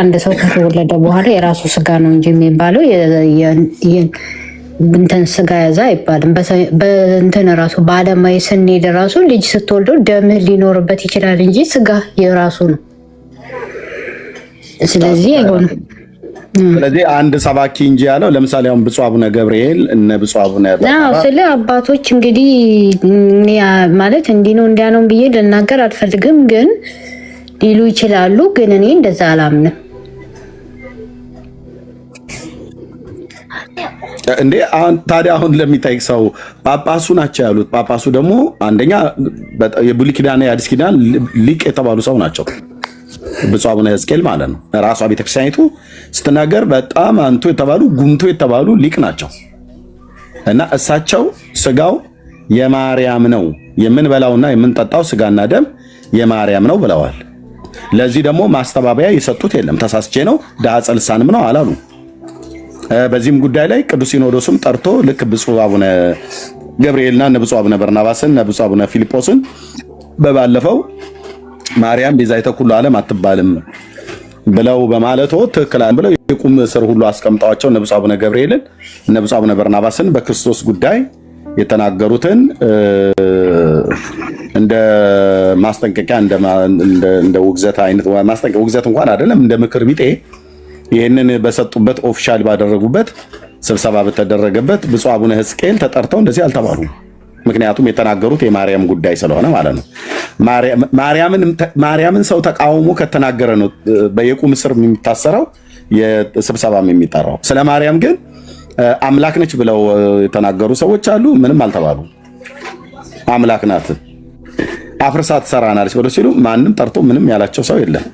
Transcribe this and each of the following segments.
አንድ ሰው ከተወለደ በኋላ የራሱ ስጋ ነው እንጂ የሚባለው እንትን ስጋ ያዛ አይባልም። በእንትን ራሱ በአለማዊ ስንሄድ ራሱ ልጅ ስትወልደው ደምህ ሊኖርበት ይችላል እንጂ ስጋ የራሱ ነው። ስለዚህ አይሆንም። ስለዚህ አንድ ሰባኪ እንጂ ያለው ለምሳሌ አሁን ብፁዕ አቡነ ገብርኤል እነ ብፁዕ አቡነ ስለ አባቶች እንግዲህ ማለት እንዲህ ነው እንዲያ ነው ብዬ ልናገር አልፈልግም፣ ግን ሊሉ ይችላሉ። ግን እኔ እንደዛ አላምንም። እንዴ ታዲያ አሁን ለሚታይ ሰው ጳጳሱ ናቸው ያሉት። ጳጳሱ ደግሞ አንደኛ የብሉይ ኪዳን የአዲስ ኪዳን ሊቅ የተባሉ ሰው ናቸው። ብፁዕ አቡነ ሕዝቅኤል ማለት ነው። ራሷ ቤተክርስቲያኒቱ ስትናገር በጣም አንቱ የተባሉ ጉምቶ የተባሉ ሊቅ ናቸው። እና እሳቸው ስጋው የማርያም ነው፣ የምንበላውና የምንጠጣው ስጋና ደም የማርያም ነው ብለዋል። ለዚህ ደግሞ ማስተባበያ የሰጡት የለም። ተሳስቼ ነው ዳጸ ልሳንም ነው አላሉ። በዚህም ጉዳይ ላይ ቅዱስ ሲኖዶስም ጠርቶ ልክ ብፁዕ አቡነ ገብርኤልና ብፁዕ አቡነ በርናባስን ብፁዕ አቡነ ፊልጶስን በባለፈው ማርያም ቤዛይተ ኩሉ ዓለም አትባልም ብለው በማለቶ ትክክል ብለው የቁም ስር ሁሉ አስቀምጠዋቸው ብፁዕ አቡነ ገብርኤልን ብፁዕ አቡነ በርናባስን በክርስቶስ ጉዳይ የተናገሩትን እንደ ማስጠንቀቂያ እንደ ውግዘት አይነት ማስጠንቀቂያ ውግዘት እንኳን አይደለም እንደ ምክር ቢጤ ይህንን በሰጡበት ኦፊሻል ባደረጉበት ስብሰባ በተደረገበት ብፁዕ አቡነ ሕዝቅኤል ተጠርተው እንደዚህ አልተባሉ። ምክንያቱም የተናገሩት የማርያም ጉዳይ ስለሆነ ማለት ነው። ማርያምን ሰው ተቃውሞ ከተናገረ ነው በየቁም ስር የሚታሰረው የስብሰባም የሚጠራው። ስለ ማርያም ግን አምላክ ነች ብለው የተናገሩ ሰዎች አሉ። ምንም አልተባሉ። አምላክ ናት አፍርሳ ትሰራናለች ብለው ሲሉ ማንም ጠርቶ ምንም ያላቸው ሰው የለም።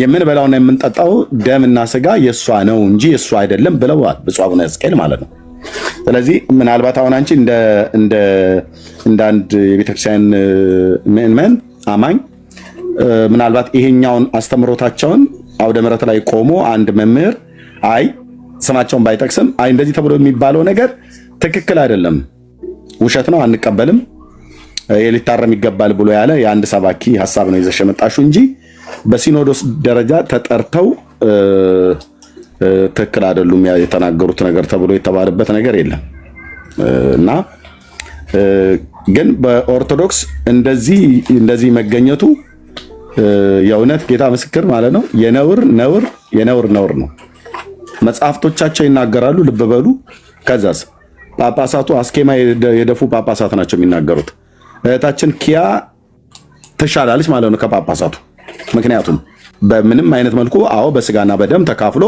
የምንበላውና የምንጠጣው ደምና ስጋ የሷ ነው እንጂ የሷ አይደለም ብለዋል ብፁዕ አቡነ ሕዝቅኤል ማለት ነው። ስለዚህ ምናልባት አሁን አንቺ እንደ አንድ የቤተክርስቲያን ምዕመን አማኝ ምናልባት ይሄኛውን አስተምሮታቸውን አውደ ምሕረት ላይ ቆሞ አንድ መምህር አይ ስማቸውን ባይጠቅስም አይ እንደዚህ ተብሎ የሚባለው ነገር ትክክል አይደለም፣ ውሸት ነው፣ አንቀበልም፣ ሊታረም ይገባል ብሎ ያለ የአንድ ሰባኪ ሐሳብ ነው ይዘሽ የመጣሽው እንጂ በሲኖዶስ ደረጃ ተጠርተው ትክክል አይደሉም የተናገሩት ነገር ተብሎ የተባለበት ነገር የለም። እና ግን በኦርቶዶክስ እንደዚህ መገኘቱ የእውነት ጌታ ምስክር ማለት ነው የነውር ነው። መጽሐፍቶቻቸው ይናገራሉ። ልብ በሉ። ከዛስ ጳጳሳቱ አስኬማ የደፉ ጳጳሳት ናቸው የሚናገሩት። እህታችን ኪያ ትሻላለች ማለት ነው ከጳጳሳቱ። ምክንያቱም በምንም አይነት መልኩ አዎ በስጋና በደም ተካፍሎ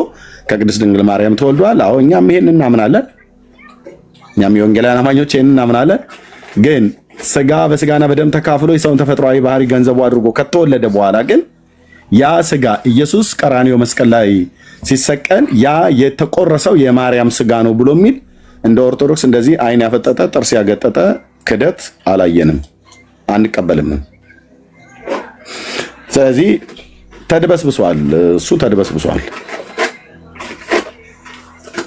ከቅድስት ድንግል ማርያም ተወልዷል። አዎ እኛም ይሄንን እናምናለን። እኛም የወንጌላውያን አማኞች ይሄንን እናምናለን። ግን ስጋ በስጋና በደም ተካፍሎ የሰውን ተፈጥሯዊ ባህሪ ገንዘቡ አድርጎ ከተወለደ በኋላ ግን ያ ስጋ ኢየሱስ ቀራንዮ መስቀል ላይ ሲሰቀል ያ የተቆረሰው የማርያም ስጋ ነው ብሎ የሚል እንደ ኦርቶዶክስ እንደዚህ አይን ያፈጠጠ ጥርስ ያገጠጠ ክደት አላየንም፣ አንቀበልም። ስለዚህ ተድበስብሷል። እሱ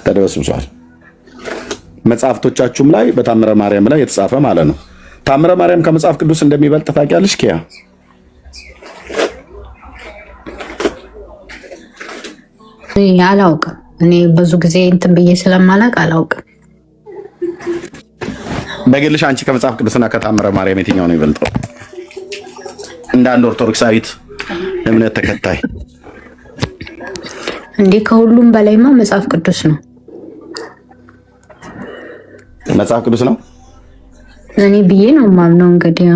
ተድበስብሷል። መጽሐፍቶቻችሁም ላይ በታምረ ማርያም ላይ የተጻፈ ማለት ነው። ታምረ ማርያም ከመጽሐፍ ቅዱስ እንደሚበልጥ ታውቂያለሽ ኪያ? አላውቅም። እኔ ብዙ ጊዜ እንትን ብዬ ስለማላውቅ አላውቅም። በግልሽ አንቺ ከመጽሐፍ ቅዱስና ከታምረ ማርያም የትኛው ነው ይበልጠው? እንደ አንድ ኦርቶዶክሳዊት እምነት ተከታይ እንዴ ከሁሉም በላይማ መጽሐፍ ቅዱስ ነው። መጽሐፍ ቅዱስ ነው እኔ ብዬ ነው ማምነው። እንግዲህ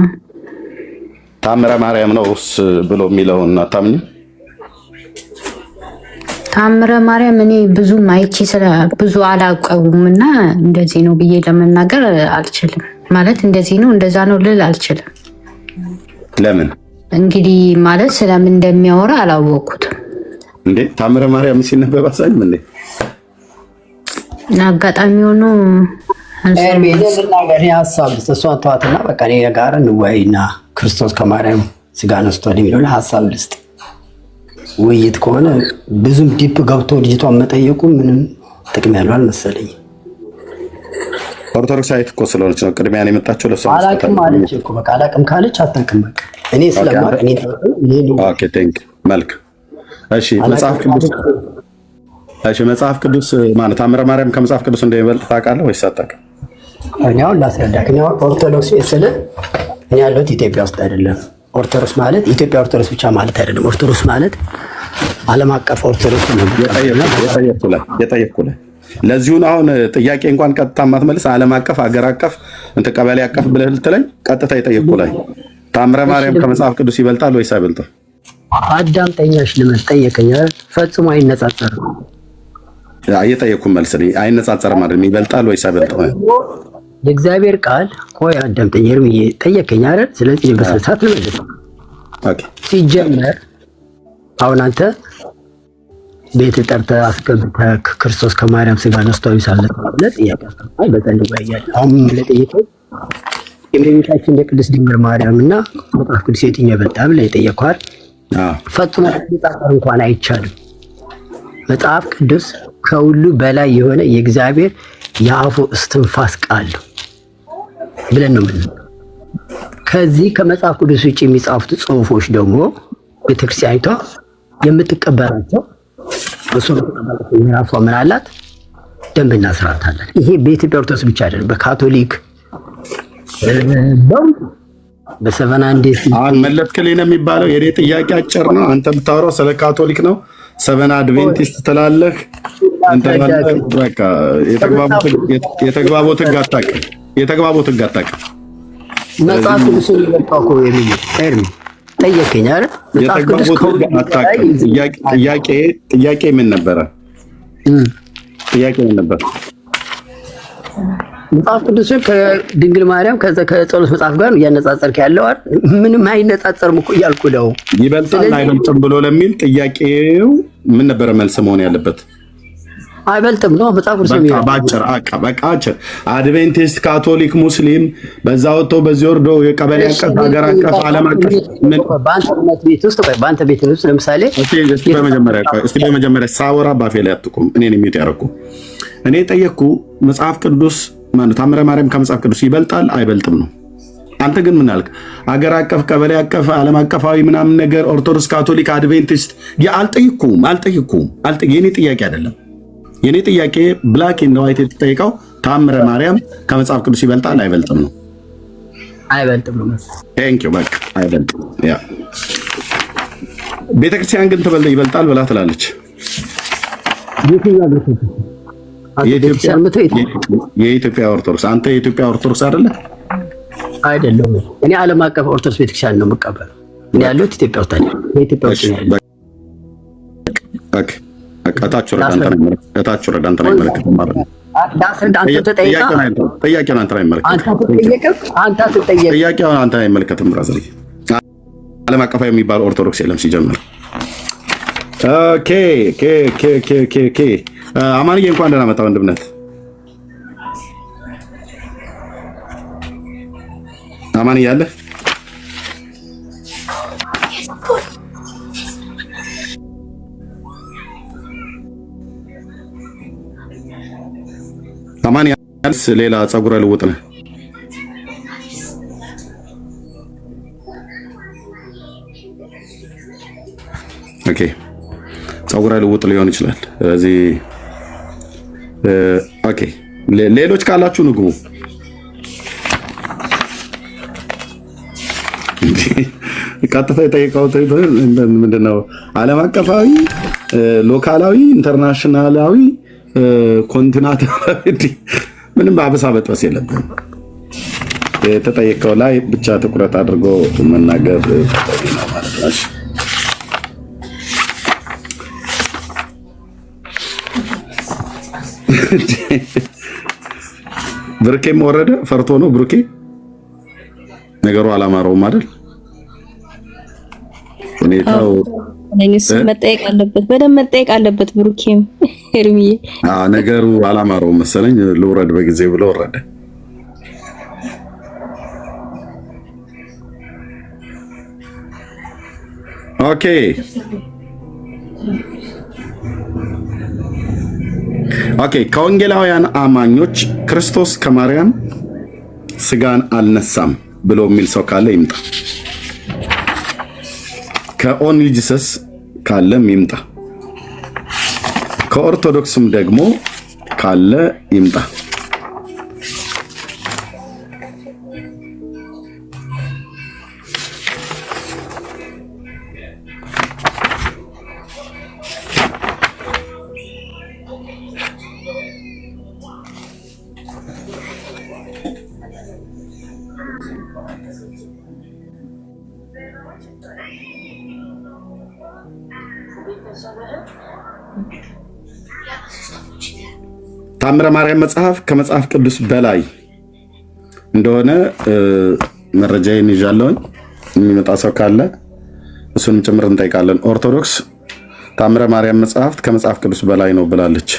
ታምረ ማርያም ነውስ ብሎ የሚለውን አታምኚም? ታምረ ማርያም እኔ ብዙ ማይቺ ብዙ አላውቀውምና እንደዚህ ነው ብዬ ለመናገር አልችልም። ማለት እንደዚህ ነው እንደዛ ነው ልል አልችልም። ለምን? እንግዲህ ማለት ስለምን እንደሚያወራ አላወኩትም። እንዴ ታምረ ማርያም ሲነበብ አሳይም እንዴ አጋጣሚ ሆኖ ነገር ሀሳብ እሷን ተዋትና በቃ እኔ ጋር እንወያይና ክርስቶስ ከማርያም ስጋ ነስቷል የሚለው ሀሳብ ልስጥ። ውይይት ከሆነ ብዙም ዲፕ ገብቶ ልጅቷን መጠየቁ ምንም ጥቅም ያለው አልመሰለኝ። ኦርቶዶክሳዊት እኮ ስለሆነች ነው ቅድሚያ ነው የመጣችው። ለሷ አላቅም አለች እኮ በቃ አላቅም ካለች አታውቅም። በቃ እኔ ስለማውቅ እኔ ነው። ኦኬ ቴንክ መልክ እሺ መጽሐፍ ቅዱስ ማለት ታምረ ማርያም ከመጽሐፍ ቅዱስ እንደሚበልጥ ታውቃለህ ወይስ አታውቅም? እኔ አሁን ላስረዳህ። እኔ ኦርቶዶክስ ስለ እኔ ያለሁት ኢትዮጵያ ውስጥ አይደለም። ኦርቶዶክስ ማለት ኢትዮጵያ ኦርቶዶክስ ብቻ ማለት አይደለም። ኦርቶዶክስ ማለት ዓለም አቀፍ ኦርቶዶክስ ነው። የጠየቅኩህ ለዚሁን አሁን ጥያቄ እንኳን ቀጥታ ማትመልስ ዓለም አቀፍ አገር አቀፍ እንትን ቀበሌ አቀፍ ብለህ ልትለኝ ቀጥታ የጠየቅኩህ ላይ ታምረ ማርያም ከመጽሐፍ ቅዱስ ይበልጣል ወይስ አይበልጥም? አዳምጠኛሽ ልመል ጠየቀኝ። ፈጽሞ አይነጻጸርም። እየጠየቅኩህ መልስ አይነጻጸርም አይደል? ይበልጣል ወይስ አይበልጥም? የእግዚአብሔር ቃል ቆይ አዳምጠኝ። እርምዬ ጠየቀኝ አይደል? ስለዚህ በስልሳት ልመልስ። ኦኬ ሲጀመር አሁን አንተ ቤት ጠርተህ አስገብተህ ክርስቶስ ከማርያም ስጋ ነስቶ ይሳለ ማለት ጥያቄ አይ በዘንድ ወያያል። አሁን ለጠየቀው የእመቤታችን የቅድስት ድንግል ማርያም እና መጽሐፍ ቅዱስ የትኛው ይበልጣል ብለህ ጠየቀዋል። ፈጽሞ ሊጻጸር እንኳን አይቻልም። መጽሐፍ ቅዱስ ከሁሉ በላይ የሆነ የእግዚአብሔር የአፉ እስትንፋስ ቃል ብለን ነው ማለት። ከዚህ ከመጽሐፍ ቅዱስ ውጭ የሚጻፉት ጽሑፎች ደግሞ ቤተክርስቲያኒቷ የምትቀበላቸው እሱ የራሷ ምን አላት? ደንብና ስርዓት አላት። ይሄ በኢትዮጵያ ኦርቶዶክስ ብቻ አይደለም፣ በካቶሊክ በሰቨን አንዴስ መለጥክልኝ ነው የሚባለው። የኔ ጥያቄ አጭር ነው። አንተ የምታወራው ስለ ካቶሊክ ነው። ሰቨን አድቬንቲስት ትላለህ። በቃ የተግባቦት ሕግ አታውቅም። የተግባቦት ሕግ አታውቅም። መጽሐፍ ቅዱስ ይለጣው እኮ የሚል ኤርሚ ጠየቀኝ አይደል? ጥያቄ ምን ነበረ? መጽሐፍ ቅዱስ ከድንግል ማርያም ከጸሎት መጽሐፍ ጋር እያነጻጸርክ ያለው አይደል? ምንም አይነጻጸርም እኮ እያልኩ ነው። ይበልጣል አይበልጥም ብሎ ለሚል ጥያቄው ምን ነበረ መልስ መሆን ያለበት? አይበልጥም ነው መጽሐፍ ቅዱስ የሚለው። በቃ አጭር አድቬንቲስት፣ ካቶሊክ፣ ሙስሊም በዛ ወጥቶ በዚህ ወርዶ የቀበሌ አቀፍ ሀገር አቀፍ ዓለም አቀፍ በአንተ ቤት ውስጥ ለምሳሌ እስቲ በመጀመሪያ ሳወራ ባፌ ላይ አትቁም። እኔን የሚት ያደረኩ እኔ ጠየቅኩ መጽሐፍ ቅዱስ ማለት ታምረ ማርያም ከመጽሐፍ ቅዱስ ይበልጣል አይበልጥም ነው። አንተ ግን ምን አልክ? ሀገር አቀፍ ቀበሌ አቀፍ ዓለም አቀፋዊ ምናምን ነገር ኦርቶዶክስ፣ ካቶሊክ፣ አድቬንቲስት አልጠይኩም። የኔ ጥያቄ አይደለም። የኔ ጥያቄ ብላክ ኤንድ ዋይት የተጠየቀው ታምረ ማርያም ከመጽሐፍ ቅዱስ ይበልጣል አይበልጥም ነው። አይበልጥም ነው። ቴንክ ዩ በቃ አይበልጥም። ያ ቤተክርስቲያን ግን ይበልጣል ብላ ትላለች። የኢትዮጵያ ኦርቶዶክስ። አንተ የኢትዮጵያ ኦርቶዶክስ አይደለ? አይደለም። እኔ ዓለም አቀፍ ኦርቶዶክስ ቤተክርስቲያን ነው የምቀበለው። እኔ ያለሁት ኢትዮጵያ ውስጥ አይደለም። የኢትዮጵያ ውስጥ ነው ያለው። ኦኬ እታች ወረዳ አንተ ላይ መልእክት ማለት ነው። ጥያቄውን አንተ ላይ መልእክት ብራዘር። ዓለም አቀፋዊ የሚባል ኦርቶዶክስ የለም ሲጀምር። ኦኬ አማንዬ እንኳን ደህና መጣ ወንድምነት። አማንዬ አለ አማን ያልስ ሌላ ጸጉረ ልውጥ ነህ። ኦኬ ጸጉረ ልውጥ ሊሆን ይችላል። ስለዚህ ኦኬ ሌሎች ካላችሁ ንግቡ። ቀጥታ የጠየቀው ምንድነው? ዓለም አቀፋዊ፣ ሎካላዊ፣ ኢንተርናሽናላዊ ኮንቲናንታል ምንም በአበሳ በጥበስ የለብንም። የተጠየቀው ላይ ብቻ ትኩረት አድርጎ መናገር ነው ማለት ነው። ብሩኬም ወረደ ፈርቶ ነው። ብሩኬ ነገሩ አላማረውም አይደል? ሁኔታው መጠየቅ አለበት፣ በደንብ መጠየቅ አለበት። ብሩኬም ኤርሚዬ ነገሩ አላማረውም መሰለኝ። ልውረድ በጊዜ ብሎ ወረደ። ኦኬ ከወንጌላውያን አማኞች ክርስቶስ ከማርያም ስጋን አልነሳም ብሎ የሚል ሰው ካለ ይምጣ። ከኦንሊ ጂሰስ ካለም ይምጣ። ከኦርቶዶክስም ደግሞ ካለ ይምጣ። ታምረ ማርያም መጽሐፍ ከመጽሐፍ ቅዱስ በላይ እንደሆነ መረጃዬን ይዣለሁ። የሚመጣ ሰው ካለ እሱንም ጭምር እንጠይቃለን። ኦርቶዶክስ ታምረ ማርያም መጽሐፍት ከመጽሐፍ ቅዱስ በላይ ነው ብላለች።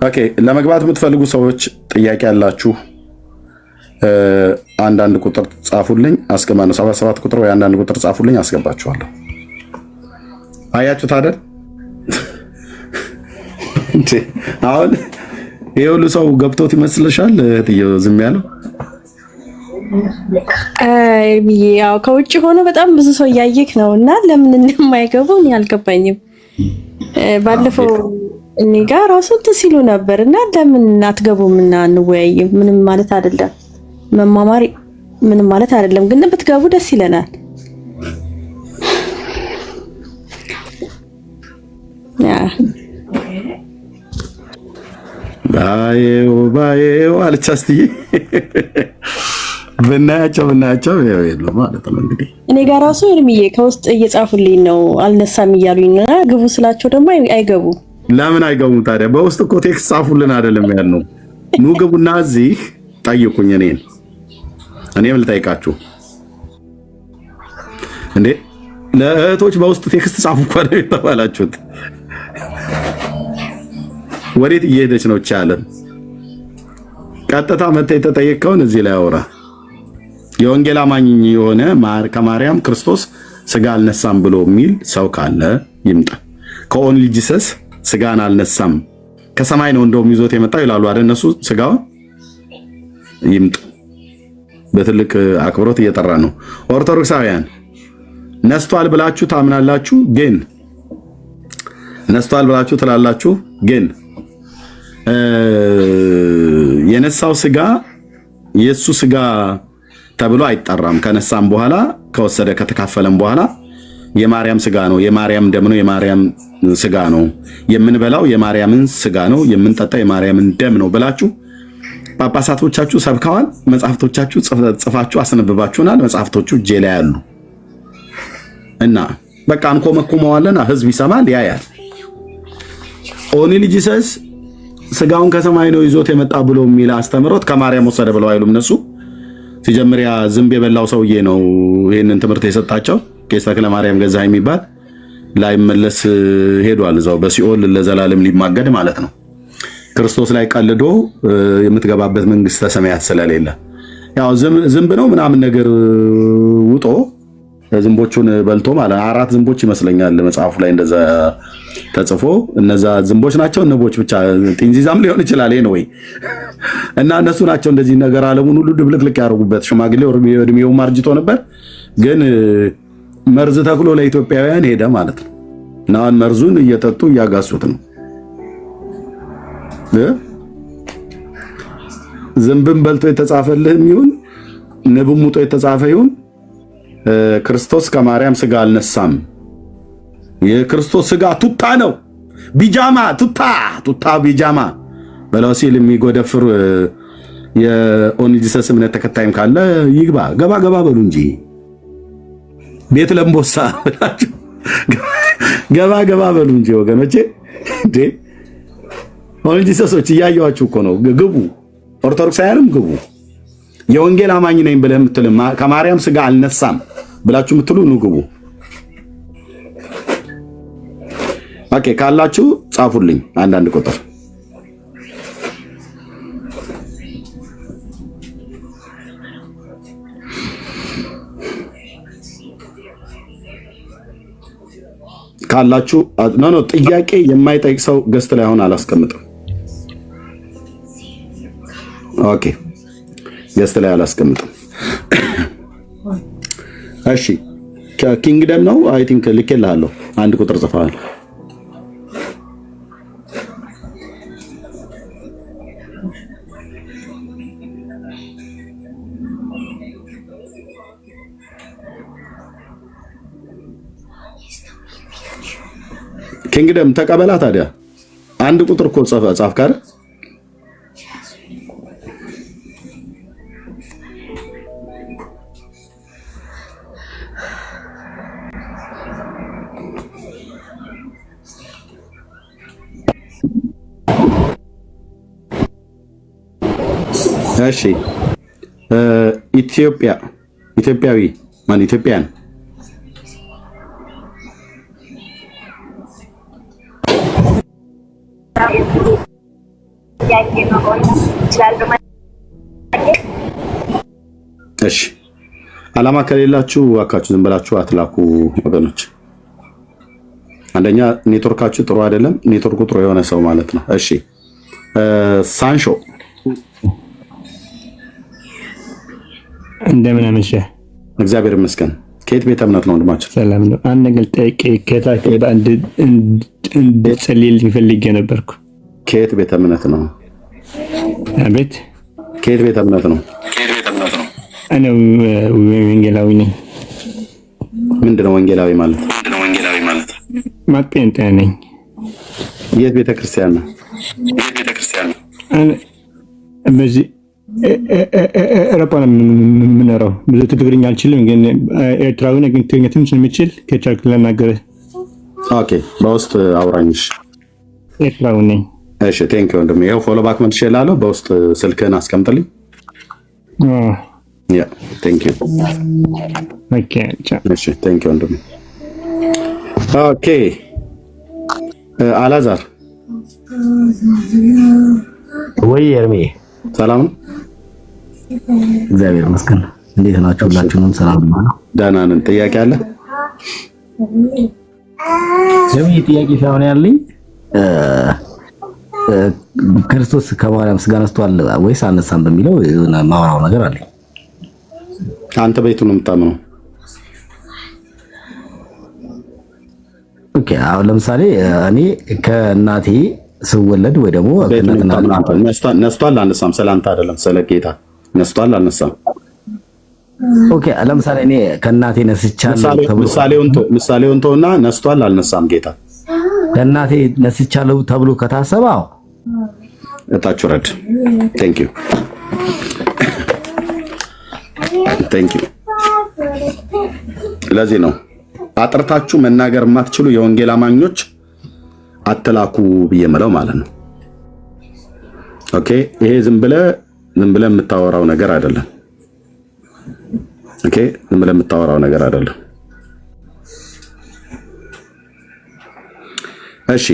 ኦኬ፣ ለመግባት የምትፈልጉ ሰዎች ጥያቄ ያላችሁ አንዳንድ ቁጥር ጻፉልኝ። አስገባነው 77 ቁጥር ወይ አንዳንድ ቁጥር ጻፉልኝ፣ አስገባችኋለሁ። አያችሁት አይደል? አሁን ይሄ ሁሉ ሰው ገብቶት ይመስልሻል? እህትዬው ዝም ያለው ያው ከውጭ ሆኖ በጣም ብዙ ሰው እያየክ ነው እና ለምን እንደማይገቡ እኔ አልገባኝም። ባለፈው እኔ ጋር ራሱ ሲሉ ነበር እና ለምን አትገቡም እና እንወያይም? ምንም ማለት አይደለም፣ መማማር ምንም ማለት አይደለም፣ ግን ብትገቡ ደስ ይለናል። ባየው አለች አስትዬ። ብናያቸው ያው የሉ ማለት ነው። እንግዲህ እኔ ጋር ራሱ እርምዬ ከውስጥ እየጻፉልኝ ነው አልነሳም እያሉኝ እና ግቡ ስላቸው ደግሞ አይገቡም። ለምን አይገቡም ታዲያ? በውስጥ እኮ ቴክስት ጻፉልን አይደለም ያልነው? ኑ ግቡና እዚህ ጠይቁኝ። እኔም ልጠይቃችሁ እንዴ? ለእህቶች በውስጥ ቴክስት ጻፉ እኮ ነው የተባላችሁት። ወዴት እየሄደች ነው ቻለም? ቀጥታ መጥተህ የተጠየቀውን እዚህ ላይ አውራ። የወንጌል አማኝ የሆነ ከማርያም ክርስቶስ ስጋ አልነሳም ብሎ የሚል ሰው ካለ ይምጣ። ከኦንሊ ጂሰስ ስጋን አልነሳም ከሰማይ ነው እንደውም ይዞት የመጣው ይላሉ አይደል? እነሱ ስጋው ይምጣ። በትልቅ አክብሮት እየጠራ ነው። ኦርቶዶክሳውያን ነስቷል ብላችሁ ታምናላችሁ፣ ግን ነስቷል ብላችሁ ትላላችሁ፣ ግን የነሳው ስጋ የሱ ስጋ ተብሎ አይጠራም። ከነሳም በኋላ ከወሰደ ከተካፈለም በኋላ የማርያም ስጋ ነው፣ የማርያም ደም ነው፣ የማርያም ስጋ ነው፣ የምንበላው የማርያምን ስጋ ነው፣ የምንጠጣው የማርያምን ደም ነው ብላችሁ ጳጳሳቶቻችሁ ሰብከዋል። መጽሐፍቶቻችሁ ጽፋችሁ አስነብባችሁናል። መጽሐፍቶቹ እጄ ላይ ያሉ እና በቃ እንኮመኩመዋለና ህዝብ ይሰማል፣ ያያል። ኦንሊ ጂሰስ ስጋውን ከሰማይ ነው ይዞት የመጣ ብሎ የሚል አስተምሮት ከማርያም ወሰደ ብለው አይሉም እነሱ። ሲጀምሪያ ዝንብ የበላው ሰውዬ ነው ይሄንን ትምህርት የሰጣቸው። ቄስ ተክለ ማርያም ገዛኸኝ የሚባል ላይመለስ ሄዷል። እዛው በሲኦል ለዘላለም ሊማገድ ማለት ነው። ክርስቶስ ላይ ቀልዶ የምትገባበት መንግስተ ሰማያት ስለሌለ ያው ዝንብ ነው ምናምን ነገር ውጦ ዝንቦቹን በልቶ ማለት 4 ዝንቦች ይመስለኛል መጽሐፉ ላይ እንደዛ ተጽፎ፣ እነዛ ዝንቦች ናቸው ንቦች ብቻ ጢንዚዛም ሊሆን ይችላል ወይ እና እነሱ ናቸው እንደዚህ ነገር ዓለሙን ሁሉ ድብልቅልቅ ያደርጉበት። ሽማግሌው እድሜውም አርጅቶ ነበር፣ ግን መርዝ ተክሎ ለኢትዮጵያውያን ሄደ ማለት ነው። እና መርዙን እየጠጡ እያጋሱት ነው። ዝንብም በልቶ የተጻፈልህም ይሁን ንብም ሙጦ የተጻፈ ይሁን ክርስቶስ ከማርያም ስጋ አልነሳም። የክርስቶስ ስጋ ቱታ ነው፣ ቢጃማ ቱታ ቢጃማ በለው ሲል የሚጎደፍር የኦንሊ ጂሰስ እምነት ተከታይም ካለ ይግባ። ገባ በሉ እንጂ ቤት ለምቦሳ ብላችሁ ገባ በሉ እንጂ ወገኖቼ። እንዴ ኦንሊ ጂሰሶች እያየኋችሁ እኮ ነው። ግቡ፣ ኦርቶዶክሳውያንም ግቡ። የወንጌል አማኝ ነኝ ብለህ የምትል ከማርያም ስጋ አልነሳም ብላችሁ የምትሉ ኑ ግቡ። ኦኬ ካላችሁ ጻፉልኝ አንዳንድ ቁጥር። ካላችሁ ኖ ጥያቄ የማይጠይቅ ሰው ገስት ላይ አሁን አላስቀምጥም። ኦኬ ገስት ላይ አላስቀምጥም። እሺ ኪንግደም ነው አይ ቲንክ ልኬልሃለሁ። አንድ ቁጥር ጽፈሃል። ኪንግደም ተቀበላ። ታዲያ አንድ ቁጥር እኮ ጻፍክ አይደል? እሺ ኢትዮጵያዊ ማን ኢትዮጵያን እሺ አላማ ከሌላችሁ እባካችሁ ዝም ብላችሁ አትላኩ ወገኖች። አንደኛ ኔትወርካችሁ ጥሩ አይደለም። ኔትወርኩ ጥሩ የሆነ ሰው ማለት ነው። እሺ ሳንሾ እንደምን አመሸህ? እግዚአብሔር ይመስገን። ከየት ቤተ እምነት ነው ወንድማችን? ሰላም ነው። አንድ ነገር ጠይቄ ከታች በአንድ እንድትጸልይልኝ ፈልጌ ነበርኩ። ከየት ቤተ እምነት ነው? አቤት። ከየት ቤተ እምነት ነው? እኔ ወንጌላዊ ነኝ። ምንድነው ወንጌላዊ ማለት? ጴንጤ ነኝ። የት ቤተ ክርስቲያን ነው? በዚህ ኤሮፓ ነው የምኖረው። ብዙ ትግርኛ አልችልም፣ ግን ኤርትራዊ ነኝ። ግን ትግርኛ ትንሽ የምችል ከቻልክ ልናገርህ። ኦኬ፣ በውስጥ አውራኝሽ። ኤርትራዊ ነኝ። እሺ፣ ቴንክ ዩ ወንድሜ። ይኸው ፎሎ ባክ መልሼ እላለሁ። በውስጥ ስልክህን አስቀምጥልኝ። ያ ቴንክ ዩ። ኦኬ፣ እሺ፣ ቴንክ ዩ ወንድሜ። ኦኬ፣ አላዛር ወይ ኤርሚ፣ ሰላም ነው? እግዚአብሔር ይመስገን። እንዴት ናችሁ? ሁላችሁንም ሰላም ነው? ደህና ነን። ጥያቄ አለ? ጥያቄ ሳይሆን ያለኝ ክርስቶስ ከማርያም ስጋ ነስቷል ወይስ አልነሳም በሚለው የሆነ ማወራው ነገር አለኝ። አንተ በየቱ ነው የምታምነው? ኦኬ፣ አሁን ለምሳሌ እኔ ከእናቴ ስወለድ ወይ ደግሞ ነስቷል አልነሳም፣ ስለአንተ አይደለም ስለ ጌታ ነስቷል አልነሳም። ኦኬ፣ ለምሳሌ እኔ ከእናቴ ነስቻለሁ ተብሎ ምሳሌውን ተውና ነስቷል አልነሳም ጌታ ከእናቴ ነስቻለሁ ተብሎ ከታሰበ አዎ እታች ወረድ። ቴንክ ዩ ቴንክ ዩ። ለዚህ ነው አጥርታችሁ መናገር የማትችሉ የወንጌል አማኞች አትላኩ ብዬ የምለው ማለት ነው። ኦኬ፣ ይሄ ዝም ብለህ የምታወራው ነገር አይደለም። ኦኬ፣ ዝም ብለህ የምታወራው ነገር አይደለም። እሺ፣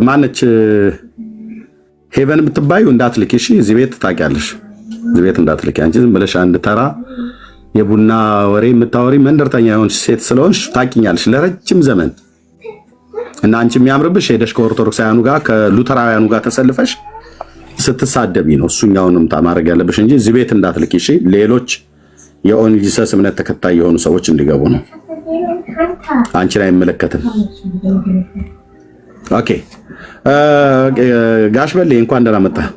ማነች ሄቨን የምትባዩ እንዳትልኪ። እሺ፣ እዚህ ቤት ታውቂያለሽ፣ እዚህ ቤት እንዳትልኪ። አንቺ ዝም ብለሽ አንድ ተራ የቡና ወሬ የምታወሪ መንደርተኛ የሆንሽ ሴት ስለሆንሽ ታውቂኛለሽ ለረጅም ዘመን እና አንቺ የሚያምርብሽ ሄደሽ ከኦርቶዶክሳውያኑ ጋር ከሉተራውያኑ ጋር ተሰልፈሽ ስትሳደቢ ነው። እሱኛውንም ማድረግ ያለብሽ እንጂ እዚህ ቤት እንዳትልኪ። እሺ፣ ሌሎች የኦንሊ ጂሰስ እምነት ተከታይ የሆኑ ሰዎች እንዲገቡ ነው። አንቺን አይመለከትም። ኦኬ፣ ጋሽ በሌ እንኳን ደህና መጣህ።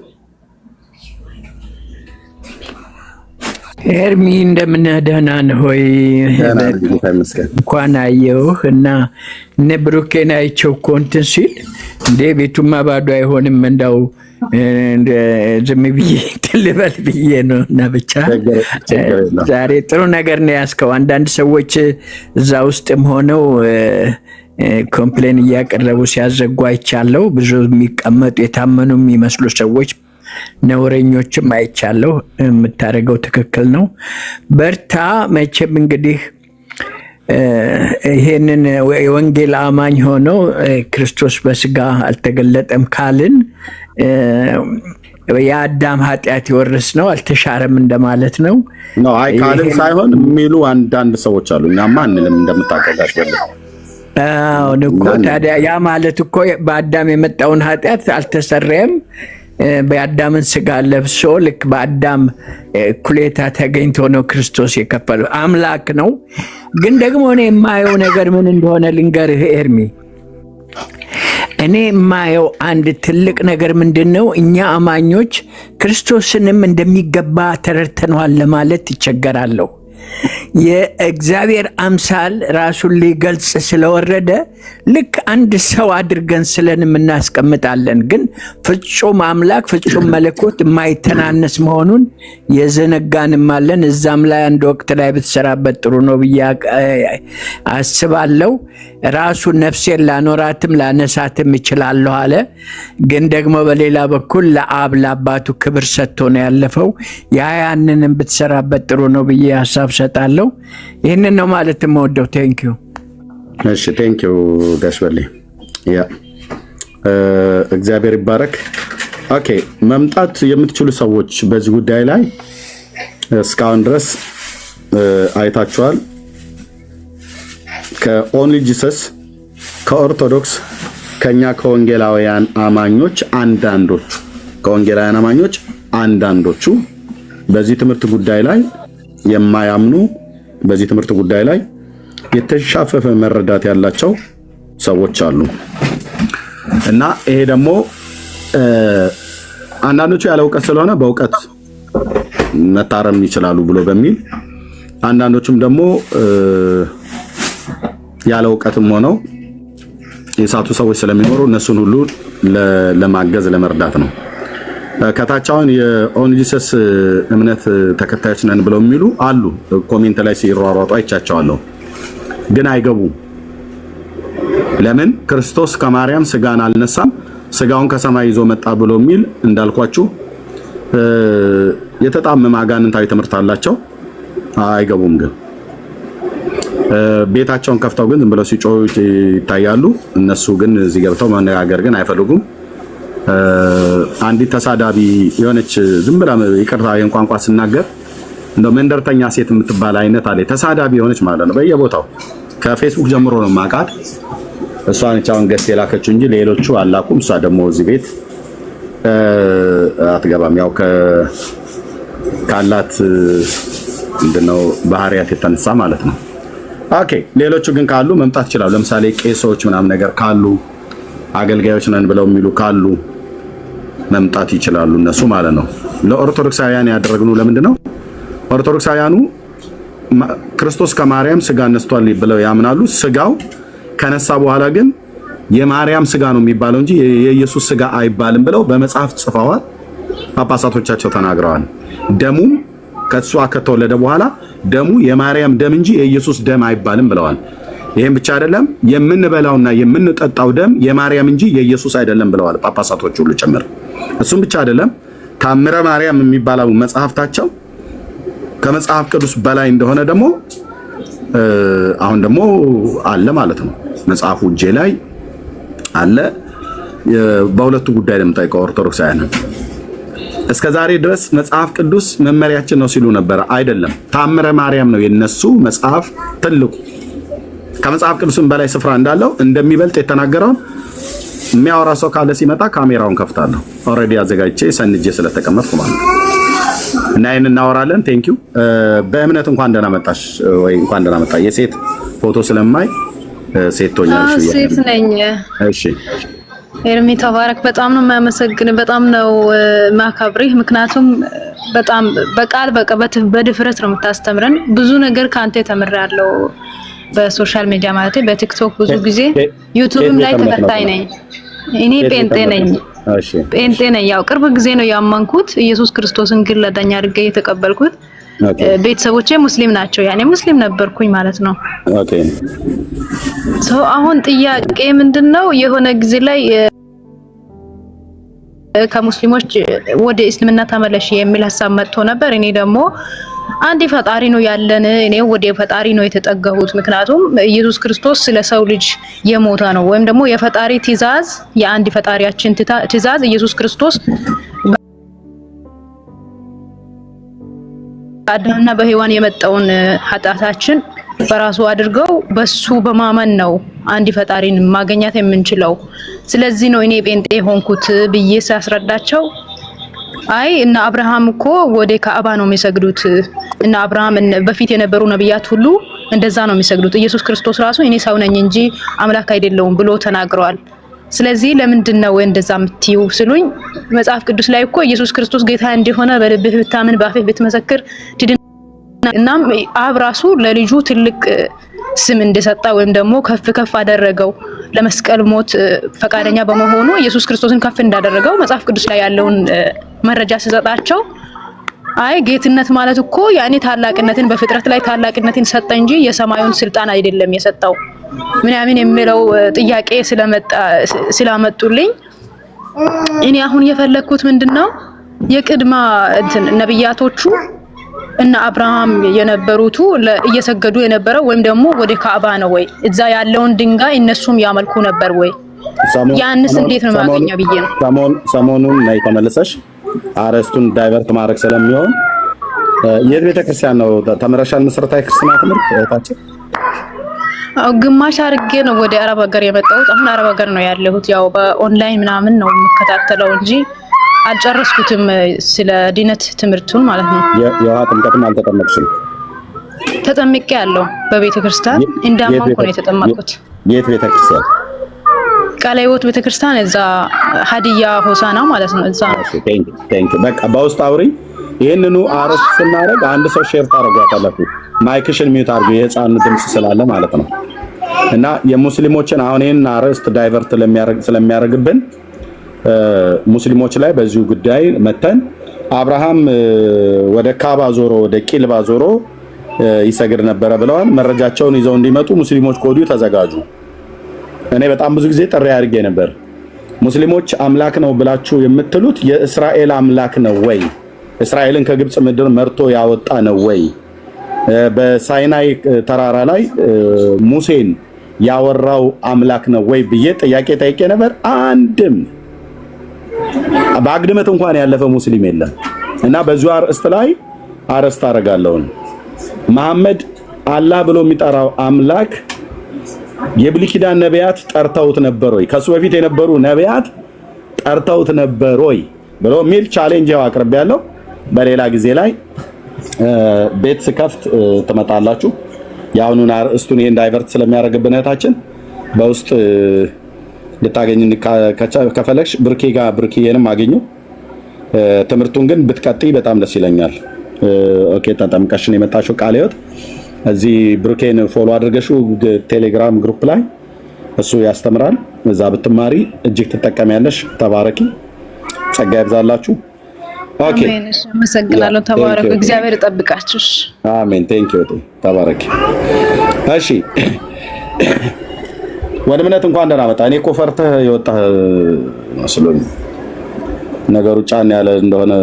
ኤርሚ እንደምን ደህና ነህ ሆይ? እንኳን አየሁህ እና እነ ብሩኬን አይቼው እኮ እንትን ሲል እንደ ቤቱማ ባዶ አይሆንም እንዳው ዝም ብዬ ትልበል ብዬ ነው። እና ብቻ ዛሬ ጥሩ ነገር ነው ያስከው። አንዳንድ ሰዎች እዛ ውስጥም ሆነው ኮምፕሌን እያቀረቡ ሲያዘጉ አይቻለሁ። ብዙ የሚቀመጡ የታመኑ የሚመስሉ ሰዎች ነውረኞችም አይቻለሁ። የምታደርገው ትክክል ነው። በርታ። መቼም እንግዲህ ይሄንን የወንጌል አማኝ ሆኖ ክርስቶስ በስጋ አልተገለጠም ካልን የአዳም ኃጢአት የወረስ ነው አልተሻረም እንደማለት ነው። አይ ካልን ሳይሆን የሚሉ አንዳንድ ሰዎች አሉ። እኛማ አንልም እንደምታቀዳሽ በለ። አዎ እኮ ታዲያ ያ ማለት እኮ በአዳም የመጣውን ኃጢአት አልተሰረየም በአዳምን ስጋ ለብሶ ልክ በአዳም ኩሌታ ተገኝቶ ነው ክርስቶስ የከፈለው። አምላክ ነው። ግን ደግሞ እኔ የማየው ነገር ምን እንደሆነ ልንገርህ ኤርሚ። እኔ የማየው አንድ ትልቅ ነገር ምንድነው? እኛ አማኞች ክርስቶስንም እንደሚገባ ተረድተነዋል ለማለት ይቸገራለሁ። የእግዚአብሔር አምሳል ራሱን ሊገልጽ ስለወረደ ልክ አንድ ሰው አድርገን ስለንም እናስቀምጣለን። ግን ፍጹም አምላክ ፍጹም መለኮት የማይተናነስ መሆኑን የዘነጋንም አለን። እዛም ላይ አንድ ወቅት ላይ ብትሰራበት ጥሩ ነው ብዬ አስባለሁ። ራሱ ነፍሴን ላኖራትም ላነሳትም ይችላለሁ አለ። ግን ደግሞ በሌላ በኩል ለአብ ለአባቱ ክብር ሰጥቶ ነው ያለፈው። ያንንም ብትሰራበት ጥሩ ነው ብዬ ሀሳብ ሰጣለሁ። ይህንን ነው ማለት የምወደው። ቴንኪዩ። እሺ ቴንኪዩ ጋሽ በሌ። ያ እግዚአብሔር ይባረክ። ኦኬ መምጣት የምትችሉ ሰዎች በዚህ ጉዳይ ላይ እስካሁን ድረስ አይታችኋል። ከኦንሊ ጂሰስ፣ ከኦርቶዶክስ፣ ከኛ ከወንጌላውያን አማኞች አንዳንዶቹ በዚህ ትምህርት ጉዳይ ላይ የማያምኑ በዚህ ትምህርት ጉዳይ ላይ የተሻፈፈ መረዳት ያላቸው ሰዎች አሉ እና ይሄ ደግሞ አንዳንዶቹ ያለ እውቀት ስለሆነ በእውቀት መታረም ይችላሉ ብሎ በሚል አንዳንዶቹም ደግሞ ያለ እውቀትም ሆነው የሳቱ ሰዎች ስለሚኖሩ እነሱን ሁሉ ለማገዝ ለመርዳት ነው። ከታቻውን የኦንጂሰስ እምነት ተከታዮች ነን ብለው የሚሉ አሉ። ኮሜንት ላይ ሲሯሯጡ አይቻቸዋለሁ፣ ግን አይገቡም። ለምን? ክርስቶስ ከማርያም ስጋን አልነሳም፣ ስጋውን ከሰማይ ይዞ መጣ ብሎ የሚል እንዳልኳችሁ የተጣመመ አጋንንታዊ ትምህርት አላቸው። አይገቡም። ግን ቤታቸውን ከፍተው ግን ዝም ብለው ሲጮሁ ይታያሉ። እነሱ ግን እዚህ ገብተው መነጋገር ግን አይፈልጉም። አንዲት ተሳዳቢ የሆነች ዝም ብላ ይቅርታ የቋንቋ ስናገር እንደ መንደርተኛ ሴት የምትባል አይነት አለ። ተሳዳቢ የሆነች ማለት ነው። በየቦታው ከፌስቡክ ጀምሮ ነው ማቃት። እሷ ነች አሁን ገስት የላከችው እንጂ ሌሎቹ አላኩም። እሷ ደግሞ እዚህ ቤት አትገባም። ያው ካላት ምንድነው ባህሪያት የተነሳ ማለት ነው። ኦኬ ሌሎቹ ግን ካሉ መምጣት ይችላሉ። ለምሳሌ ቄሶች ምናምን ነገር ካሉ አገልጋዮች ነን ብለው የሚሉ ካሉ መምጣት ይችላሉ እነሱ ማለት ነው። ለኦርቶዶክሳውያን ያደረግነው ለምንድነው? ኦርቶዶክሳውያኑ ክርስቶስ ከማርያም ስጋ ነስቷል ብለው ያምናሉ። ስጋው ከነሳ በኋላ ግን የማርያም ስጋ ነው የሚባለው እንጂ የኢየሱስ ስጋ አይባልም ብለው በመጽሐፍ ጽፈዋል። ጳጳሳቶቻቸው ተናግረዋል። ደሙ ከሷ ከተወለደ በኋላ ደሙ የማርያም ደም እንጂ የኢየሱስ ደም አይባልም ብለዋል። ይሄን ብቻ አይደለም፣ የምንበላውና የምንጠጣው ደም የማርያም እንጂ የኢየሱስ አይደለም ብለዋል ጳጳሳቶች ሁሉ ጭምር። እሱም ብቻ አይደለም፣ ታምረ ማርያም የሚባለው መጽሐፍታቸው ከመጽሐፍ ቅዱስ በላይ እንደሆነ ደግሞ አሁን ደግሞ አለ ማለት ነው። መጽሐፉ እጄ ላይ አለ። በሁለቱ ጉዳይ ለምጠይቀው ኦርቶዶክሳውያን እስከ ዛሬ ድረስ መጽሐፍ ቅዱስ መመሪያችን ነው ሲሉ ነበር። አይደለም፣ ታምረ ማርያም ነው የነሱ መጽሐፍ ትልቁ። ከመጽሐፍ ቅዱስም በላይ ስፍራ እንዳለው እንደሚበልጥ የተናገረውን የሚያወራ ሰው ካለ ሲመጣ ካሜራውን ከፍታለሁ። ኦልሬዲ አዘጋጅቼ ሰንጄ ስለተቀመጥኩ ማለት ነው። እና ይሄን እናወራለን። ቴንክ ዩ። በእምነት እንኳን ደህና መጣሽ ወይ እንኳን ደህና መጣ። የሴት ፎቶ ስለማይ ሴት ቶኛለሽ። ሴት ነኝ። እሺ ኤርሚ ተባረክ። በጣም ነው የማመሰግን፣ በጣም ነው ማካብሪህ። ምክንያቱም በጣም በቃል በድፍረት ነው የምታስተምረን። ብዙ ነገር ካንተ ተምሬያለሁ። በሶሻል ሚዲያ ማለት በቲክቶክ ብዙ ጊዜ ዩቲዩብም ላይ ተከታይ ነኝ። እኔ ጴንጤ ነኝ። እሺ ጴንጤ ነኝ። ያው ቅርብ ጊዜ ነው ያመንኩት ኢየሱስ ክርስቶስን ግን ለዳኛ አድርጌ የተቀበልኩት። ቤተሰቦቼ ሙስሊም ናቸው። ያኔ ሙስሊም ነበርኩኝ ማለት ነው። ኦኬ አሁን ጥያቄ ምንድነው? የሆነ ጊዜ ላይ ከሙስሊሞች ወደ እስልምና ተመለሽ የሚል ሐሳብ መጥቶ ነበር። እኔ ደግሞ አንድ ፈጣሪ ነው ያለን፣ እኔ ወደ ፈጣሪ ነው የተጠጋሁት። ምክንያቱም ኢየሱስ ክርስቶስ ስለ ሰው ልጅ የሞተ ነው፣ ወይም ደግሞ የፈጣሪ ትእዛዝ የአንድ ፈጣሪያችን ትእዛዝ ኢየሱስ ክርስቶስ በአዳምና በሔዋን የመጣውን ኃጢአታችን በራሱ አድርገው በሱ በማመን ነው አንድ ፈጣሪን ማግኘት የምንችለው። ስለዚህ ነው እኔ ጴንጤ ሆንኩት ብዬ ሳስረዳቸው አይ እና አብርሃም እኮ ወደ ካዕባ ነው የሚሰግዱት እና አብርሃም በፊት የነበሩ ነብያት ሁሉ እንደዛ ነው የሚሰግዱት። ኢየሱስ ክርስቶስ ራሱ እኔ ሰው ነኝ እንጂ አምላክ አይደለሁም ብሎ ተናግሯል። ስለዚህ ለምንድን ነው እንደዛ የምትዩ ስሉኝ መጽሐፍ ቅዱስ ላይ እኮ ኢየሱስ ክርስቶስ ጌታ እንደሆነ በልብህ ብታምን በአፍህ ብትመሰክር ትድን እናም አብ ራሱ ለልጁ ትልቅ ስም እንደሰጣ ወይም ደግሞ ከፍ አደረገው ለመስቀል ሞት ፈቃደኛ በመሆኑ ኢየሱስ ክርስቶስን ከፍ እንዳደረገው መጽሐፍ ቅዱስ ላይ ያለውን መረጃ ሲሰጣቸው አይ ጌትነት ማለት እኮ ያኔ ታላቅነትን በፍጥረት ላይ ታላቅነትን ሰጠ እንጂ የሰማዩን ስልጣን አይደለም የሰጠው ምንያምን የሚለው ጥያቄ ስላመጡልኝ እኔ አሁን የፈለኩት ምንድነው የቅድማ ነብያቶቹ እና አብርሃም የነበሩቱ እየሰገዱ የነበረው ወይም ደግሞ ወደ ካዕባ ነው ወይ እዛ ያለውን ድንጋይ እነሱም ያመልኩ ነበር ወይ ያንስ እንዴት ነው ማገኘው ብዬ ነው። ሰሞኑን ላይ ተመለሰሽ አረስቱን ዳይቨርት ማድረግ ስለሚሆን የት ቤተክርስቲያን ነው ተመረሻል? መሰረታዊ ክርስትና ትምህርት እታችን ግማሽ አድርጌ ነው ወደ አረብ ሀገር የመጣሁት። አሁን አረብ ሀገር ነው ያለሁት። ያው በኦንላይን ምናምን ነው የምከታተለው እንጂ አልጨረስኩትም ስለ ዲነት ትምህርቱን ማለት ነው። የውሃ ጥምቀትም አልተጠመቅሽም? ተጠምቄ ያለው በቤተ ክርስቲያን እንዳማንኩ ነው የተጠመቅኩት። የት ቤተ ክርስቲያን? ቃለ ሕይወት ቤተ ክርስቲያን እዛ ሀዲያ ሆሳና ማለት ነው እዛ ነው። ቴንክ በቃ በውስጥ አውሪ። ይሄንኑ አረስት ስናደርግ አንድ ሰው ሼር ታደርጓታላችሁ። ማይክሽን ሚዩት አድርጉ የህፃኑ ድምጽ ስላለ ማለት ነው። እና የሙስሊሞችን አሁን ይሄን አረስት ዳይቨርት ስለሚያደርግብን ሙስሊሞች ላይ በዚሁ ጉዳይ መተን አብርሃም ወደ ካባ ዞሮ ወደ ቂልባ ዞሮ ይሰግድ ነበረ ብለዋል። መረጃቸውን ይዘው እንዲመጡ ሙስሊሞች ኮዲው ተዘጋጁ። እኔ በጣም ብዙ ጊዜ ጥሪ አድርጌ ነበር። ሙስሊሞች አምላክ ነው ብላችሁ የምትሉት የእስራኤል አምላክ ነው ወይ? እስራኤልን ከግብጽ ምድር መርቶ ያወጣ ነው ወይ? በሳይናይ ተራራ ላይ ሙሴን ያወራው አምላክ ነው ወይ ብዬ ጥያቄ ጠይቄ ነበር። አንድም በአግድመት እንኳን ያለፈ ሙስሊም የለም። እና በዚሁ አርእስት ላይ አረስት አደርጋለሁ። መሐመድ አላህ ብሎ የሚጠራው አምላክ የብሉይ ኪዳን ነቢያት ጠርተውት ነበር ወይ? ከሱ በፊት የነበሩ ነቢያት ጠርተውት ነበር ወይ ብሎ ሚል ቻሌንጅ አቅርቤያለሁ። በሌላ ጊዜ ላይ ቤት ስከፍት ትመጣላችሁ። ያውኑን አርእስቱን ይሄን ዳይቨርት ስለሚያደርግብን እህታችን በውስጥ ልታገኝ ከፈለግሽ ብርኬንም አገኙ። ትምህርቱን ግን ብትቀጥይ በጣም ደስ ይለኛል። ኦኬ ተጠምቀሽን የመጣሽው ቃለ ሕይወት እዚህ ብሩኬን ፎሎ አድርገሽው ቴሌግራም ግሩፕ ላይ እሱ ያስተምራል። እዛ ብትማሪ እጅግ ትጠቀሚያለሽ። ተባረኪ፣ ጸጋ ይብዛላችሁ። ኦኬ አሜን። አመሰግናለሁ። ተባረኩ። እግዚአብሔር ይጠብቃችሁ። አሜን። ቴንክ ዩ ተባረኪ። እሺ ወደ እምነት እንኳን ደህና መጣ። እኔ እኮ ፈርተህ የወጣህ መስሎኝ ነገሩ ጫን ያለ እንደሆነ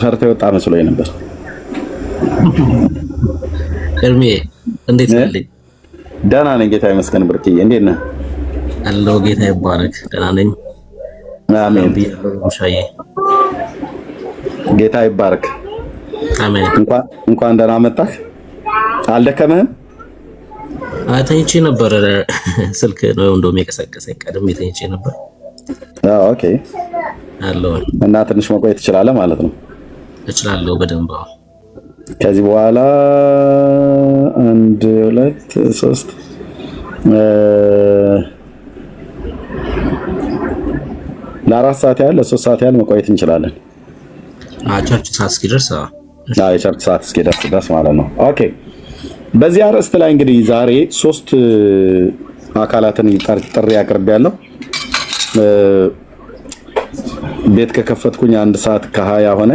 ፈርተህ የወጣህ መስሎኝ ነበር። እርሜ እንዴት ነህ? ደህና ነኝ ጌታ ይመስገን። ብርክዬ እንዴት ነህ? አለሁ ጌታ ይባረክ። ደህና ነኝ። አሜን። ሻዬ ጌታ ይባረክ። አሜን። እንኳን ደህና መጣህ። አልደከመህም? ተኝቼ ነበር። ስልክ ነው እንደውም የቀሰቀሰኝ። ቀድሜ ተኝቼ ነበር። ኦኬ አለሁ እና ትንሽ መቆየት ትችላለህ ማለት ነው? እችላለሁ በደንብ። ከዚህ በኋላ 1 2 3 ለ4 ሰዓት ያህል ለ3 ሰዓት ያህል መቆየት እንችላለን። ቸርች ሰዓት እስኪደርስ የቸርች ሰዓት እስኪደርስ ማለት ነው። ኦኬ በዚህ አርእስት ላይ እንግዲህ ዛሬ 3 አካላትን ጥሪ አቅርቤያለሁ። ቤት ከከፈትኩኝ 1 ሰዓት ከ20 ሆነ።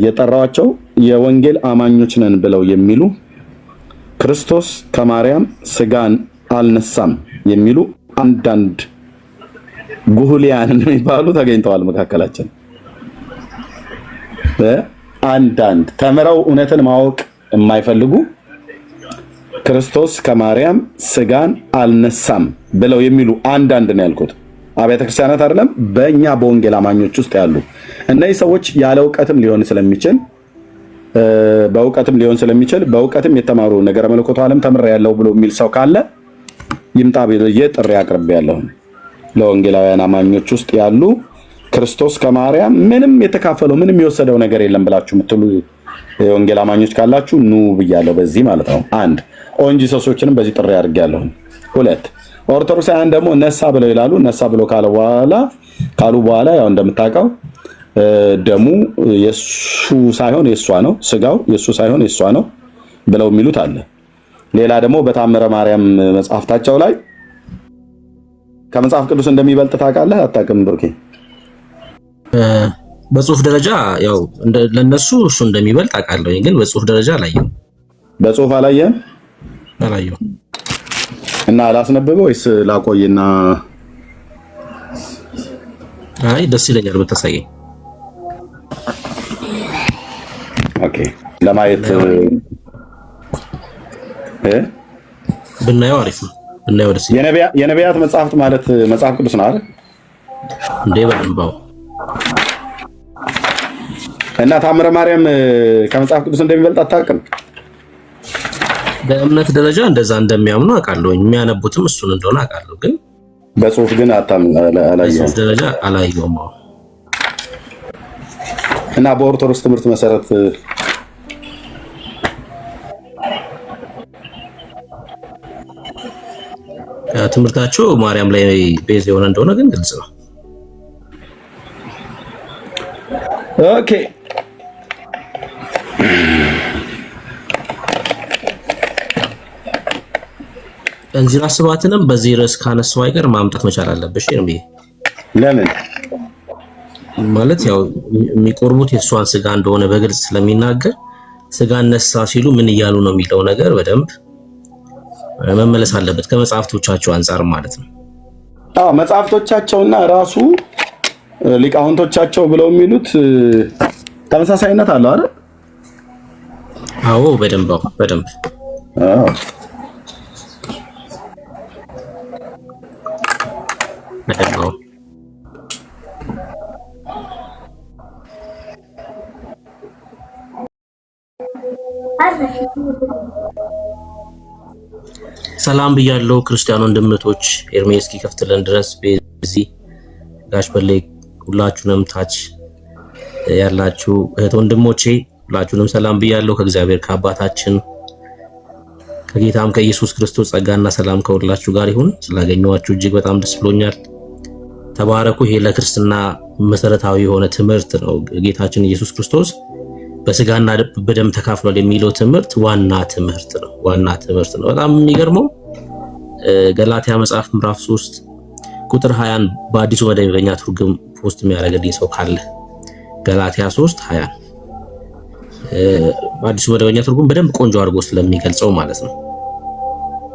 የጠራዋቸው የወንጌል አማኞች ነን ብለው የሚሉ ክርስቶስ ከማርያም ስጋን አልነሳም የሚሉ አንዳንድ ጉህሊያን የሚባሉ ተገኝተዋል መካከላችን። አንዳንድ ተምረው እውነትን ማወቅ የማይፈልጉ ክርስቶስ ከማርያም ስጋን አልነሳም ብለው የሚሉ አንዳንድ ነው ያልኩት። አብያተ ክርስቲያናት አይደለም፣ በእኛ በወንጌል አማኞች ውስጥ ያሉ እነዚህ ሰዎች ያለ እውቀትም ሊሆን ስለሚችል በእውቀትም የተማሩ ነገረ መለኮቱ ዓለም ተምሬያለሁ ብሎ የሚል ሰው ካለ ይምጣ ብዬ ጥሪ አቅርቤያለሁ። ለወንጌላውያን አማኞች ውስጥ ያሉ ክርስቶስ ከማርያም ምንም የተካፈለው ምንም የወሰደው ነገር የለም ብላችሁ የምትሉ የወንጌል አማኞች ካላችሁ ኑ ብያለሁ። በዚህ ማለት ነው። አንድ ኦንጂ ሰሶችንም በዚህ ጥሪ አድርጌያለሁ። ሁለት ኦርቶዶክሳውያን ደግሞ ነሳ ብለው ይላሉ። ነሳ ብለው ካሉ በኋላ ያው እንደምታውቀው ደሙ የሱ ሳይሆን የሷ ነው፣ ስጋው የሱ ሳይሆን የሷ ነው ብለው የሚሉት አለ። ሌላ ደግሞ በታምረ ማርያም መጽሐፍታቸው ላይ ከመጽሐፍ ቅዱስ እንደሚበልጥ ታውቃለህ አታውቅም ብሩኬ? በጽሁፍ ደረጃ ያው ለነሱ እሱ እንደሚበልጥ አውቃለሁ፣ ግን በጽሁፍ ደረጃ አላየሁም። በጽሁፍ አላየህም? አላየሁም። እና አላስነበበው ወይስ ላቆይና? አይ ደስ ይለኛል ብታሳየኝ። ኦኬ ለማየት ብናየው አሪፍ ነው። ብናየው ደስ ይላል። የነቢያት መጽሐፍት ማለት መጽሐፍ ቅዱስ ነው አይደል እንዴ? በደንባው እና ታምረ ማርያም ከመጽሐፍ ቅዱስ እንደሚበልጥ አታውቅም? በእምነት ደረጃ እንደዛ እንደሚያምኑ አውቃለሁ። የሚያነቡትም እሱን እንደሆነ አውቃለሁ፣ ግን በጽሁፍ ግን በጽሁፍ ደረጃ አላየሁም። እና በኦርቶዶክስ ትምህርት መሰረት ትምህርታቸው ማርያም ላይ ቤዝ የሆነ እንደሆነ ግን ግልጽ ነው። ኦኬ እንዚራ ስብሐትንም በዚህ ርዕስ ካነሳው አይቀር ማምጣት መቻል አለብሽ። ለምን ማለት ያው የሚቆርቡት የእሷን ስጋ እንደሆነ በግልጽ ስለሚናገር ስጋ ነሳ ሲሉ ምን እያሉ ነው የሚለው ነገር በደንብ መመለስ አለበት ከመጽሐፍቶቻቸው አንፃር ማለት ነው። መጽሐፍቶቻቸውና ራሱ ሊቃውንቶቻቸው ብለው የሚሉት ተመሳሳይነት አለው አይደል? አዎ በደንብ በደንብ ሰላም ብያለሁ ክርስቲያን ወንድምቶች። ኤርሜስ እስኪከፍትልን ድረስ በዚህ ጋሽ በላይ ሁላችሁንም ታች ያላችሁ እህት ወንድሞቼ ሁላችሁንም ሰላም ብያለሁ። ከእግዚአብሔር ከአባታችን ከጌታም ከኢየሱስ ክርስቶስ ጸጋና ሰላም ከሁላችሁ ጋር ይሁን። ስላገኘኋችሁ እጅግ በጣም ደስ ብሎኛል። ተባረኩ። ይሄ ለክርስትና መሰረታዊ የሆነ ትምህርት ነው። ጌታችን ኢየሱስ ክርስቶስ በስጋና በደም ተካፍሏል የሚለው ትምህርት ዋና ትምህርት ነው። በጣም የሚገርመው ገላትያ መጽሐፍ ምዕራፍ 3 ቁጥር 20 በአዲሱ መደበኛ ትርጉም ፖስት የሚያደርግልኝ ሰው ካለ ገላትያ 3:20 በአዲሱ መደበኛ ትርጉም በደንብ ቆንጆ አድርጎ ስለሚገልጸው ማለት ነው።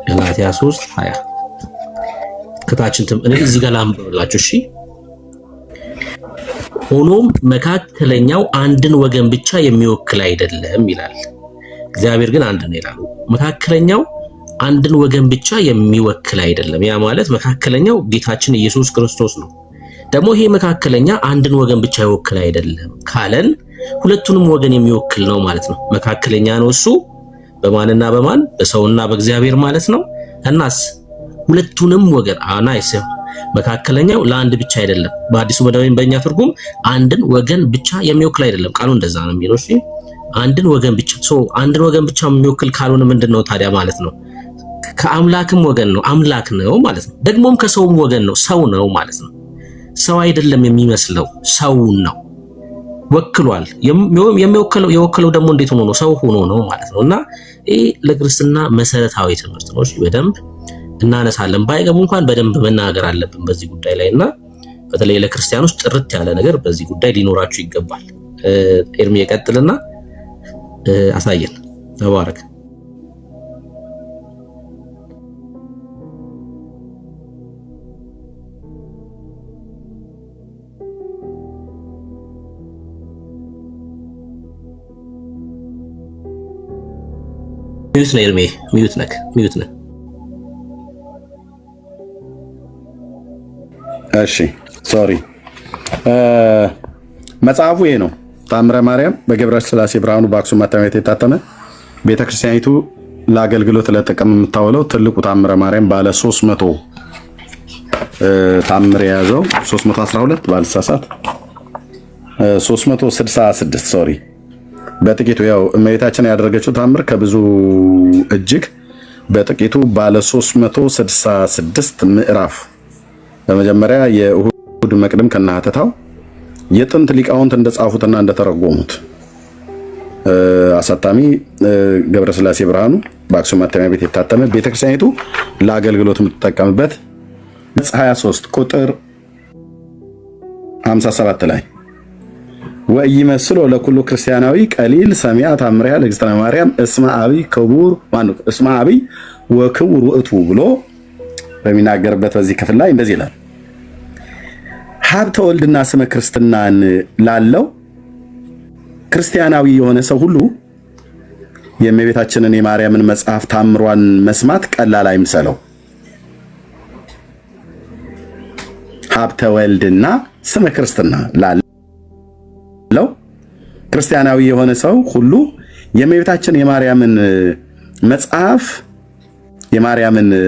ገላትያ 3:20 ከታችን እኔ እዚህ ጋር ላንብብላችሁ እሺ። ሆኖም መካከለኛው አንድን ወገን ብቻ የሚወክል አይደለም ይላል። እግዚአብሔር ግን አንድ ነው ይላል። መካከለኛው አንድን ወገን ብቻ የሚወክል አይደለም። ያ ማለት መካከለኛው ጌታችን ኢየሱስ ክርስቶስ ነው። ደግሞ ይሄ መካከለኛ አንድን ወገን ብቻ ይወክል አይደለም ካለን ሁለቱንም ወገን የሚወክል ነው ማለት ነው። መካከለኛ ነው እሱ በማንና በማን በሰውና በእግዚአብሔር ማለት ነው። እናስ ሁለቱንም ወገን አናይስ መካከለኛው ለአንድ ብቻ አይደለም። በአዲሱ መደበኛ ትርጉም አንድን ወገን ብቻ የሚወክል አይደለም። ቃሉ እንደዛ ነው የሚለው። እሺ አንድን ወገን ብቻ አንድን ወገን ብቻ የሚወክል ካልሆነ ምንድነው ታዲያ ማለት ነው? ከአምላክም ወገን ነው፣ አምላክ ነው ማለት ነው። ደግሞም ከሰውም ወገን ነው፣ ሰው ነው ማለት ነው። ሰው አይደለም የሚመስለው፣ ሰው ነው ወክሏል። የወከለው ደግሞ እንዴት ሆኖ ነው? ሰው ሆኖ ነው ማለት ነው። እና ይሄ ለክርስትና መሰረታዊ ትምህርት ነው። እሺ በደንብ እናነሳለን። ባይገቡ እንኳን በደንብ መናገር አለብን በዚህ ጉዳይ ላይ እና በተለይ ለክርስቲያኖች ጥርት ያለ ነገር በዚህ ጉዳይ ሊኖራችሁ ይገባል። ኤርሚ የቀጥልና አሳየን። ተባረክ። ሚዩት ነው ኤርሚ፣ ሚዩት ነህ። እሺ ሶሪ። መጽሐፉ ይሄ ነው። ታምረ ማርያም በገብረ ሥላሴ ብርሃኑ በአክሱም ማተሚያ ቤት የታተመ ቤተክርስቲያኒቱ ለአገልግሎት ለጥቅም የምታውለው ትልቁ ታምረ ማርያም ባለ 300 ታምር የያዘው 312 ባልሳሳት 366 ሶሪ በጥቂቱ ያው እመቤታችን ያደረገችው ታምር ከብዙ እጅግ በጥቂቱ ባለ 366 ምዕራፍ በመጀመሪያ የእሁድ መቅድም ከናተታው የጥንት ሊቃውንት እንደጻፉትና እንደተረጎሙት አሳታሚ ገብረስላሴ ብርሃኑ በአክሱም ማተሚያ ቤት የታተመ ቤተክርስቲያኒቱ ለአገልግሎት የምትጠቀምበት 23 ቁጥር 57 ላይ ወይመስሎ ለኩሉ ክርስቲያናዊ ቀሊል ሰሚያ ታምሪያ ለእግዝእትነ ማርያም እስመ አብይ ክቡር ማነው እስመ አብይ ወክቡር ውእቱ ብሎ በሚናገርበት በዚህ ክፍል ላይ እንደዚህ ይላል። ሀብተ ወልድና ስመ ክርስትናን ላለው ክርስቲያናዊ የሆነ ሰው ሁሉ የእመቤታችንን የማርያምን መጽሐፍ ታምሯን መስማት ቀላል አይምሰለው። ሀብተ ወልድና ስመ ክርስትና ላለው ክርስቲያናዊ የሆነ ሰው ሁሉ የእመቤታችን የማርያምን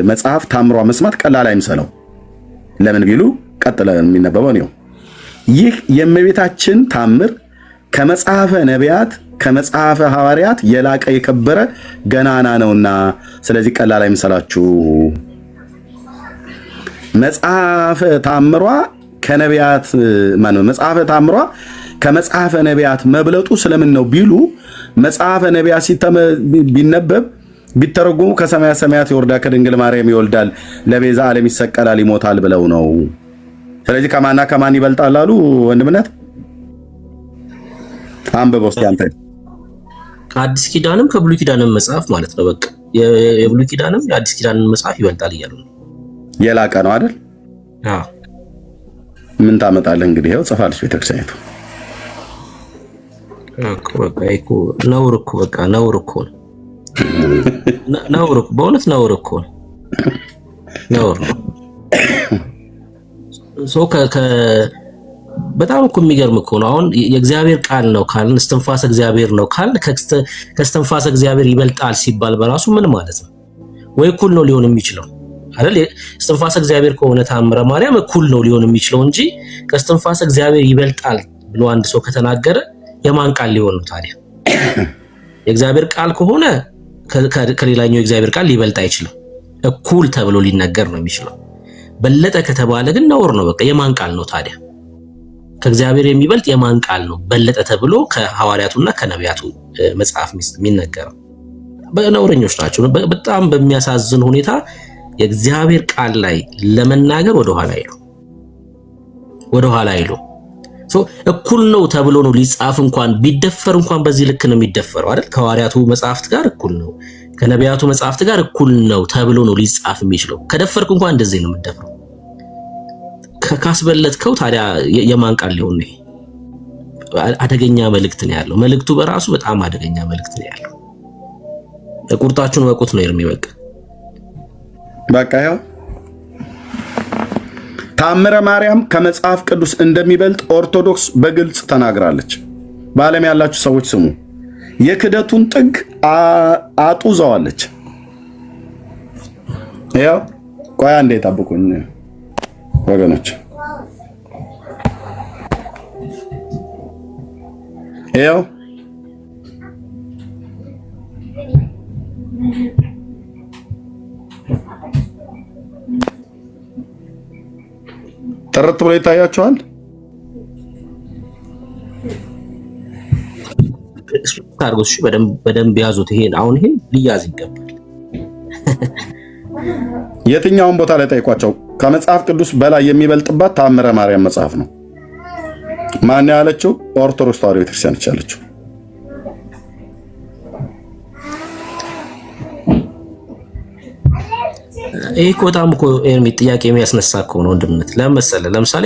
መጽሐፍ ታምሯ መስማት ቀላል አይምሰለው። ለምን ቢሉ ቀጥለ የሚነበበው ነው። ይህ የእመቤታችን ታምር ከመጽሐፈ ነቢያት ከመጽሐፈ ሐዋርያት የላቀ የከበረ ገናና ነውና ስለዚህ ቀላል አይምሰላችሁ። መጽሐፈ ታምሯ ከነቢያት መጽሐፈ ታምሯ ከመጽሐፈ ነቢያት መብለጡ ስለምን ነው ቢሉ መጽሐፈ ነቢያት ቢነበብ ቢተረጎሙ ከሰማያት ሰማያት ይወርዳ ከድንግል ማርያም ይወልዳል ለቤዛ ዓለም ይሰቀላል ይሞታል ብለው ነው። ስለዚህ ከማና ከማን ይበልጣል አሉ ወንድምነት አንበበው እስኪ አንተ ከአዲስ ኪዳንም ከብሉይ ኪዳንም መጽሐፍ ማለት ነው። በቃ የብሉይ ኪዳንም የአዲስ ኪዳንን መጽሐፍ ይበልጣል እያሉ ነው። የላቀ ነው አይደል? አዎ። ምን ታመጣለህ እንግዲህ ይኸው ጽፋለች ቤተክርስቲያኒቱ። በቃ ነውር እኮ በቃ ነውር እኮ ነውር እኮ በእውነት ነውር እኮ ነውር ነው። በጣም እኮ የሚገርም እኮ ነው። አሁን የእግዚአብሔር ቃል ነው ካልን እስትንፋሰ እግዚአብሔር ነው ካልን ከእስትንፋሰ እግዚአብሔር ይበልጣል ሲባል በራሱ ምን ማለት ነው? ወይ እኩል ነው ሊሆን የሚችለው አይደል? እስትንፋሰ እግዚአብሔር ከሆነ ታምረ ማርያም እኩል ነው ሊሆን የሚችለው እንጂ ከእስትንፋሰ እግዚአብሔር ይበልጣል ብሎ አንድ ሰው ከተናገረ የማን ቃል ሊሆን ነው ታዲያ? የእግዚአብሔር ቃል ከሆነ ከሌላኛው የእግዚአብሔር ቃል ሊበልጥ አይችልም። እኩል ተብሎ ሊነገር ነው የሚችለው። በለጠ ከተባለ ግን ነውር ነው። በቃ የማን ቃል ነው ታዲያ? ከእግዚአብሔር የሚበልጥ የማን ቃል ነው በለጠ ተብሎ ከሐዋርያቱና ከነቢያቱ መጽሐፍ የሚነገረው? በነውረኞች ናቸው። በጣም በሚያሳዝን ሁኔታ የእግዚአብሔር ቃል ላይ ለመናገር ወደኋላ አይሉ እኩል ነው ተብሎ ነው ሊጻፍ እንኳን ቢደፈር እንኳን በዚህ ልክ ነው የሚደፈረው አይደል? ከሐዋርያቱ መጽሐፍት ጋር እኩል ነው፣ ከነቢያቱ መጽሐፍት ጋር እኩል ነው ተብሎ ነው ሊጻፍ የሚችለው። ከደፈርክ እንኳን እንደዚህ ነው የምትደፍረው። ካስበለጥከው ታዲያ የማን ቃል ሊሆን ነው? አደገኛ መልእክት ነው ያለው። መልእክቱ በራሱ በጣም አደገኛ መልእክት ነው ያለው። ቁርጣችሁን ወቁት ነው ኤርሚ። በቃ ያው ታምረ ማርያም ከመጽሐፍ ቅዱስ እንደሚበልጥ ኦርቶዶክስ በግልጽ ተናግራለች። በዓለም ያላችሁ ሰዎች ስሙ። የክደቱን ጥግ አጡዘዋለች። ያው ቆይ አንዴ ጠብቁኝ ወገኖች። ያው ጥርት ብሎ ይታያቸዋል። ታርጎሽ በደንብ ያዙት። ይሄ ሊያዝ ይገባል። የትኛውን ቦታ ላይ ጠይቋቸው። ከመጽሐፍ ቅዱስ በላይ የሚበልጥባት ታምረ ማርያም መጽሐፍ ነው። ማን ያለችው? ኦርቶዶክስ ተዋሕዶ ቤተክርስቲያን ያለችው። ይሄ በጣም እኮ ኤርሚ ጥያቄ የሚያስነሳ እኮ ነው ወንድምነት። ለምሳሌ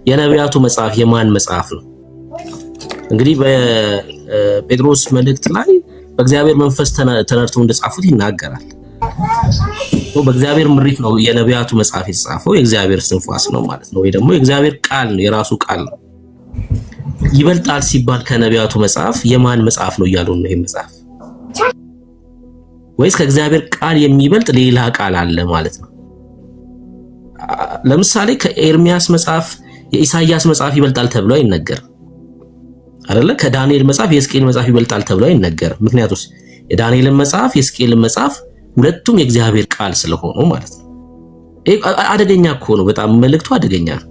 የነቢያቱ መጽሐፍ የማን መጽሐፍ ነው? እንግዲህ በጴጥሮስ መልእክት ላይ በእግዚአብሔር መንፈስ ተነድተው እንደጻፉት ይናገራል። በእግዚአብሔር ምሪት ነው የነቢያቱ መጽሐፍ የተጻፈው። የእግዚአብሔር እስትንፋስ ነው ማለት ነው፣ ወይ ደግሞ የእግዚአብሔር ቃል ነው፣ የራሱ ቃል ነው። ይበልጣል ሲባል ከነቢያቱ መጽሐፍ የማን መጽሐፍ ነው እያሉ ነው? ይሄ መጽሐፍ ወይስ ከእግዚአብሔር ቃል የሚበልጥ ሌላ ቃል አለ ማለት ነው? ለምሳሌ ከኤርሚያስ መጽሐፍ የኢሳይያስ መጽሐፍ ይበልጣል ተብሎ አይነገርም አይደለ? ከዳንኤል መጽሐፍ የሕዝቅኤል መጽሐፍ ይበልጣል ተብሎ አይነገርም። ምክንያቱም የዳንኤልን መጽሐፍ የሕዝቅኤልን መጽሐፍ ሁለቱም የእግዚአብሔር ቃል ስለሆኑ ማለት ነው። አደገኛ እኮ ነው፣ በጣም መልእክቱ አደገኛ ነው።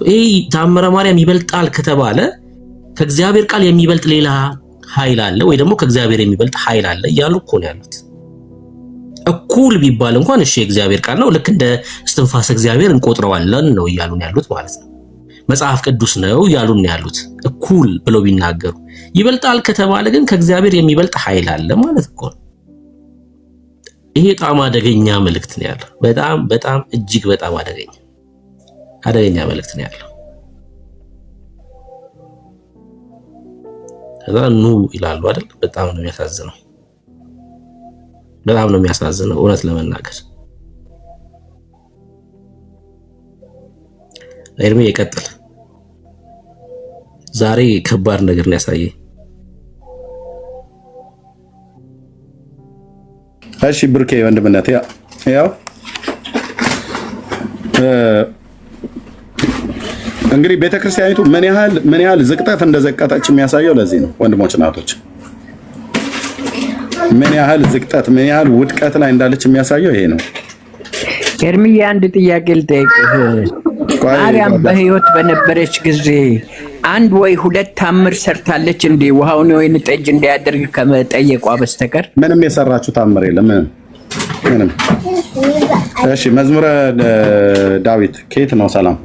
ይሄ ተአምረ ማርያም ይበልጣል ከተባለ ከእግዚአብሔር ቃል የሚበልጥ ሌላ ኃይል አለ ወይ ደግሞ ከእግዚአብሔር የሚበልጥ ኃይል አለ እያሉ እኮ ነው ያሉት። እኩል ቢባል እንኳን እሺ የእግዚአብሔር ቃል ነው ልክ እንደ እስትንፋሰ እግዚአብሔር እንቆጥረዋለን ነው እያሉ ነው ያሉት ማለት ነው። መጽሐፍ ቅዱስ ነው እያሉ ነው ያሉት እኩል ብለው ቢናገሩ። ይበልጣል ከተባለ ግን ከእግዚአብሔር የሚበልጥ ኃይል አለ ማለት እኮ ነው። ይሄ በጣም አደገኛ መልእክት ነው ያለው። በጣም በጣም እጅግ በጣም አደገኛ መልእክት ነው ያለው። ከዛ ኑ ይላሉ አይደል? በጣም ነው የሚያሳዝነው። በጣም ነው የሚያሳዝነው እውነት ለመናገር። ኤርሚ ይቀጥል። ዛሬ ከባድ ነገር ነው ያሳየኝ። እሺ ብሩኬ ወንድምነት ያው እንግዲህ ቤተክርስቲያኒቱ ምን ያህል ዝቅጠት እንደዘቀጠች የሚያሳየው ለዚህ ነው ወንድሞች እናቶች። ምን ያህል ዝቅጠት ምን ያህል ውድቀት ላይ እንዳለች የሚያሳየው ይሄ ነው። ኤርሚያ አንድ ጥያቄ ልጠይቅህ። ማርያም በህይወት በነበረች ጊዜ አንድ ወይ ሁለት ታምር ሰርታለች እንዴ? ውሃውን ወይን ጠጅ እንዲያደርግ ከመጠየቋ በስተቀር ምንም የሰራችው ታምር የለም። ምንም። እሺ መዝሙረ ዳዊት ከየት ነው? ሰላም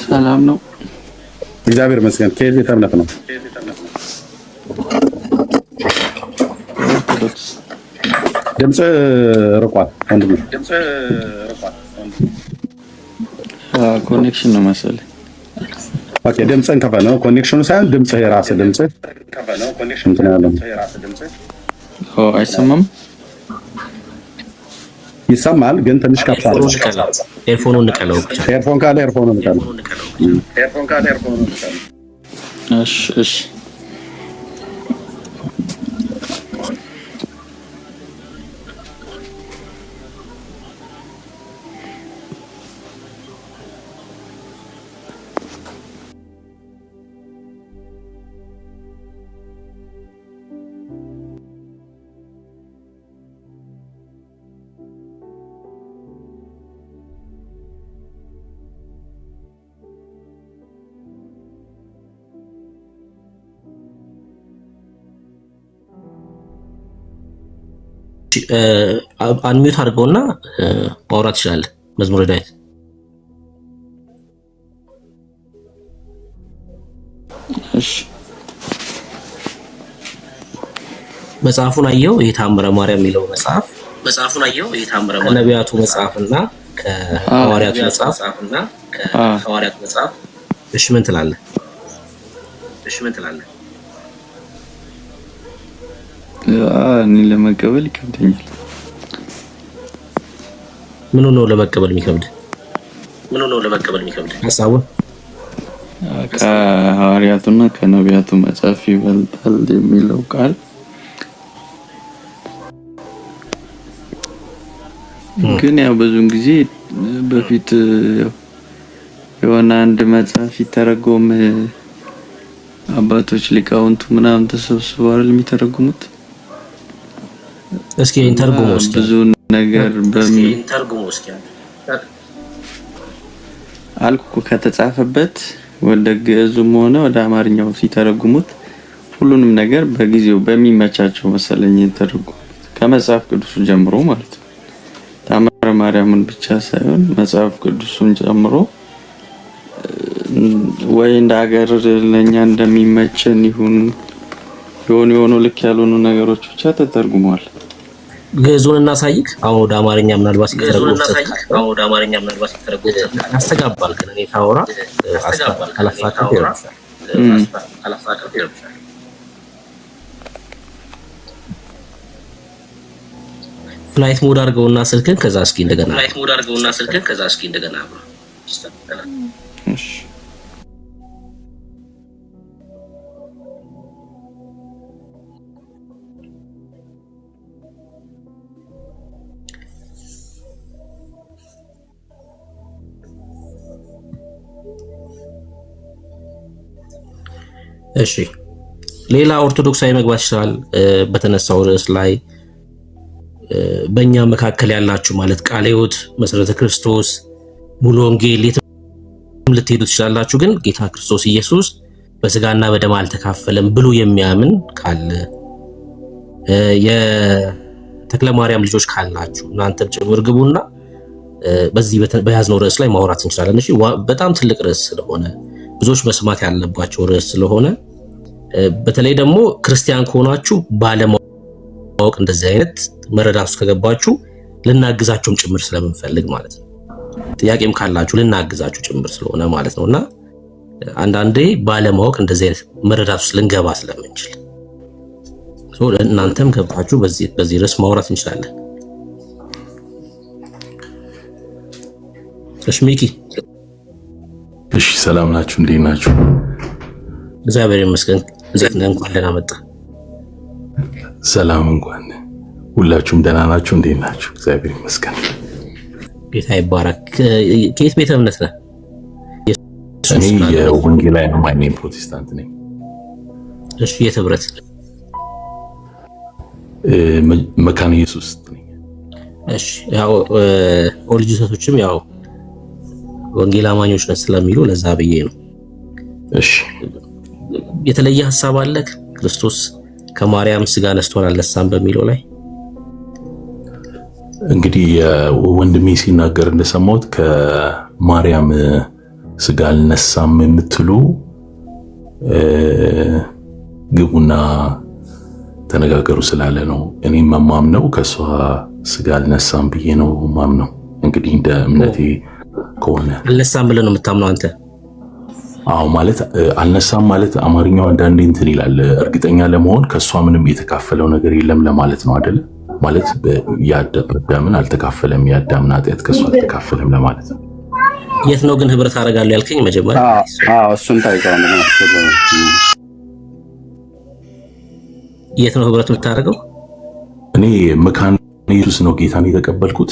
ሰላም ነው። እግዚአብሔር ይመስገን። ከየት ቤተ እምነት ነው? ድምጽ ርቋል ወንድም። ኮኔክሽን ነው መሰለኝ። ኦኬ ድምጽን ከፈል ነው ኮኔክሽኑ ሳይሆን ድምጽህ የራስህ ድምጽህ እንትን ያለው አይሰማም። ይሰማል ግን ትንሽ ከፍ አለ። ኤርፎኑን ንቀለው ብቻ። ኤርፎን ካለ ኤርፎኑን ንቀለው። እሺ አንሚዩት አድርገውና ማውራት ይችላል። መዝሙረ ዳዊት እሺ መጽሐፉን አየው። ይሄ ተአምረ ማርያም የሚለው መጽሐፉን አየው። ይሄ ተአምረ ማርያም ከነቢያቱ መጽሐፍና ከሐዋርያቱ መጽሐፍ እሺ ምን ትላለህ? እኔ ለመቀበል ይከብደኛል። ምኑ ነው ለመቀበል የሚከብድ? ሐሳቡን ከሐዋርያቱና ከነቢያቱ መጽሐፍ ይበልጣል የሚለው ቃል ግን ያው ብዙውን ጊዜ በፊት የሆነ አንድ መጽሐፍ ይተረጎም አባቶች ሊቃውንቱ ምናምን ተሰብስበው አይደል የሚተረጉሙት። እስኪ ኢንተርጎም እስኪ ብዙ ነገር አልኩ ከተጻፈበት ወደ ግዕዙም ሆነ ወደ አማርኛው ሲተረጉሙት ሁሉንም ነገር በጊዜው በሚመቻቸው መሰለኝ የተረጎሙት ከመጽሐፍ ቅዱሱ ጀምሮ ማለት ነው። ተአምረ ማርያምን ብቻ ሳይሆን መጽሐፍ ቅዱሱን ጨምሮ ወይ እንደ ሀገር ለኛ እንደሚመቸን ይሁን የሆኑ ልክ ያልሆኑ ነገሮች ብቻ ተተርጉመዋል። ግዕዙን እናሳይክ። አሁን ወደ አማርኛ ምናልባት ሲተረጎም ያስተጋባል። ግን እኔ ታወራ አላፋቀር ይረብሻል። ፍላይት ሞድ አድርገውና ስልክን ከዛ እስኪ እንደገና እሺ እሺ ሌላ ኦርቶዶክሳዊ መግባት ይችላል። በተነሳው ርዕስ ላይ በእኛ መካከል ያላችሁ ማለት ቃለ ሕይወት፣ መሰረተ ክርስቶስ፣ ሙሉ ወንጌል የትም ልትሄዱ ትችላላችሁ። ግን ጌታ ክርስቶስ ኢየሱስ በስጋና በደም አልተካፈለም ብሎ የሚያምን ካለ የተክለ ማርያም ልጆች ካላችሁ እናንተም ጭምር ግቡና በዚህ በያዝነው ርዕስ ላይ ማውራት እንችላለን። እሺ በጣም ትልቅ ርዕስ ስለሆነ ብዙዎች መስማት ያለባቸው ርዕስ ስለሆነ በተለይ ደግሞ ክርስቲያን ከሆናችሁ ባለማወቅ እንደዚህ አይነት መረዳት ውስጥ ከገባችሁ ልናግዛችሁም ጭምር ስለምንፈልግ ማለት ነው። ጥያቄም ካላችሁ ልናግዛችሁ ጭምር ስለሆነ ማለት ነውና አንዳንዴ ባለማወቅ እንደዚህ አይነት መረዳት ውስጥ ልንገባ ስለምንችል እናንተም ገብታችሁ በዚህ ርዕስ ማውራት እንችላለን። እሺ ሚኪ። እሺ ሰላም ናችሁ? እንዴት ናችሁ? እግዚአብሔር ይመስገን። እንኳን ደህና መጣ። ሰላም እንኳን ሁላችሁም ደህና ናችሁ? እንዴት ናችሁ? እግዚአብሔር ይመስገን። ጌታ ይባረክ። ከየት ቤተ እምነት ነህ? እኔ የወንጌላውያን አማኝ ፕሮቴስታንት ነኝ። እሺ የት ህብረት? መካነ ኢየሱስ ነኝ። እሺ ያው ኦልጂሰቶችም ያው ወንጌል አማኞች ነን ስለሚሉ ለዛ ብዬ ነው። እሺ የተለየ ሐሳብ አለ ክርስቶስ ከማርያም ስጋ ነስቶን አልነሳም በሚለው ላይ? እንግዲህ ወንድሜ ሲናገር እንደሰማሁት ከማርያም ስጋ አልነሳም የምትሉ ግቡና ተነጋገሩ ስላለ ነው። እኔም ማምነው ከሷ ስጋ አልነሳም ብዬ ነው ማምነው። እንግዲህ እንደ እምነቴ ከሆነ አልነሳም ብለህ ነው የምታምነው አንተ? አዎ ማለት አልነሳም ማለት አማርኛው አንዳንዴ እንትን ይላል። እርግጠኛ ለመሆን ከሷ ምንም የተካፈለው ነገር የለም ለማለት ነው አይደል? ማለት ያዳምን አልተካፈለም፣ ያዳምን ኃጢአት ከሷ አልተካፈለም ለማለት ነው። የት ነው ግን ህብረት አደርጋለሁ ያልከኝ መጀመሪያ? እሱን ታይቀዋል። የት ነው ህብረት የምታደርገው? እኔ መካነ ኢየሱስ ነው ጌታን የተቀበልኩት።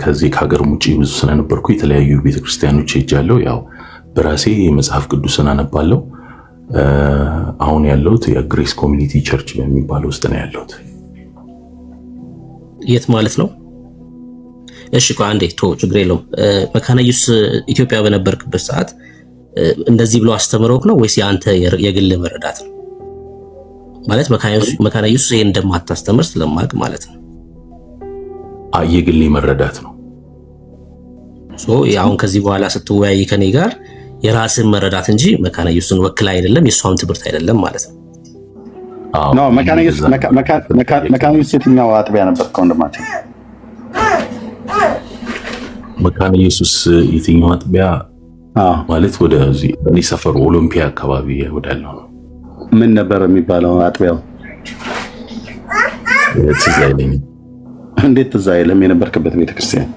ከዚህ ከሀገር ውጭ ብዙ ስለነበርኩ የተለያዩ ቤተክርስቲያኖች ሄጃለሁ። ያው በራሴ መጽሐፍ ቅዱስን አነባለሁ። አሁን ያለሁት የግሬስ ኮሚኒቲ ቸርች በሚባለው ውስጥ ነው ያለሁት። የት ማለት ነው? እሺ አንዴ ችግር የለውም። መካነ ኢየሱስ ኢትዮጵያ በነበርክበት ሰዓት እንደዚህ ብሎ አስተምረውክ ነው ወይስ የአንተ የግል መረዳት ነው? ማለት መካነ ኢየሱስ ይሄን እንደማታስተምር ስለማቅ ማለት ነው። የግል መረዳት ነው። አሁን ከዚህ በኋላ ስትወያይ ከኔ ጋር የራስን መረዳት እንጂ መካነ ኢየሱስን ወክል አይደለም፣ የሷም ትምህርት አይደለም ማለት ነው። ነው መካነ ኢየሱስ የትኛው አጥቢያ ነበር ከወንድማችን? መካነ ኢየሱስ የትኛው አጥቢያ ማለት ወደዚህ እኔ ሰፈር ኦሎምፒያ አካባቢ ወዳለው ነው። ምን ነበር የሚባለው አጥቢያው? ትዝ አይለኝም። እንዴት ትዝ አይልም? የነበርክበት ቤተክርስቲያን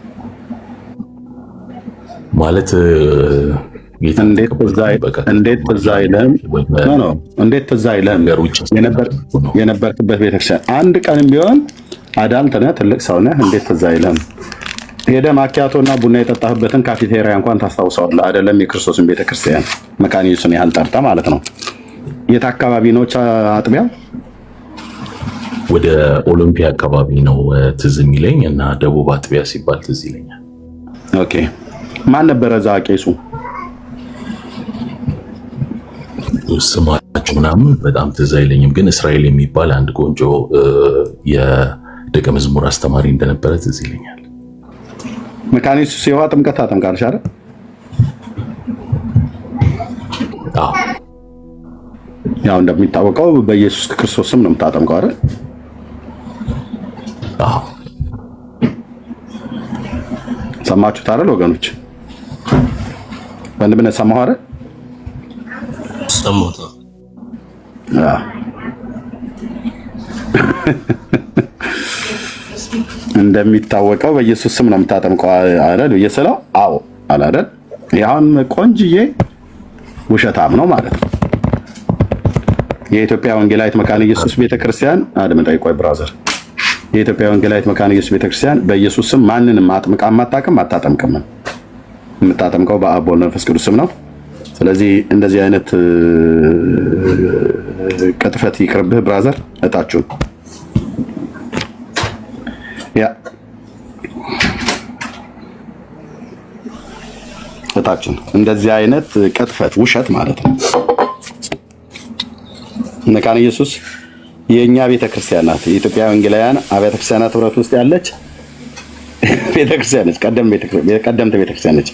ማለት እንዴት ትዝ አይልም? እንዴት ትዝ አይልም? የነበርክበት ቤተክርስቲያን አንድ ቀንም ቢሆን አዳምጥ ነህ፣ ትልቅ ሰው ነህ። እንዴት ትዝ አይልም? ሄደህ ማኪያቶና ቡና የጠጣህበትን ካፌቴሪያ እንኳን ታስታውሰዋለህ አይደለም? የክርስቶስን ቤተክርስቲያን መካነ ኢየሱስን ያህል ጠርተህ ማለት ነው። የት አካባቢ ነው አጥቢያው? ወደ ኦሎምፒያ አካባቢ ነው ትዝ የሚለኝ እና ደቡብ አጥቢያ ሲባል ትዝ ይለኛል። ኦኬ። ማን ነበረ እዛ ቄሱ? ስማቸው ምናምን በጣም ትዝ አይለኝም፣ ግን እስራኤል የሚባል አንድ ቆንጆ የደቀ መዝሙር አስተማሪ እንደነበረ ትዝ ይለኛል። መካነ ኢየሱስ የውሃ ጥምቀት ታጠምቃለሽ አይደል? አዎ። ያው እንደሚታወቀው በኢየሱስ ክርስቶስ ስም ነው የምታጠምቀው አይደል? አዎ። ሰማችሁት አይደል ወገኖች? ወንድምነት ሰማሁ አይደል? ሰማሁት። እንደሚታወቀው በኢየሱስ ስም ነው የምታጠምቀው አይደል? እየሰላው አዎ አለ አይደል? ያም ቆንጅዬ ውሸታም ነው ማለት ነው። የኢትዮጵያ ወንጌላዊት መካነ ኢየሱስ ቤተክርስቲያን አድምጠኝ፣ ቆይ ብራዘር። የኢትዮጵያ ወንጌላዊት መካነ ኢየሱስ ቤተክርስቲያን በኢየሱስ ስም ማንንም አጥምቃ አታውቅም፣ አታጠምቅም። የምታጠምቀው በአብ በወልድ በመንፈስ ቅዱስ ስም ነው። ስለዚህ እንደዚህ አይነት ቅጥፈት ይቅርብህ ብራዘር። እጣችሁን ያ እጣችሁን እንደዚህ አይነት ቅጥፈት ውሸት ማለት ነው። መካነ ኢየሱስ የኛ ቤተክርስቲያን ናት። የኢትዮጵያ ወንጌላውያን አብያተ ክርስቲያናት ህብረት ውስጥ ያለች ቤተክርስቲያን ነች። ቀደምት ቤተክርስቲያን ነች።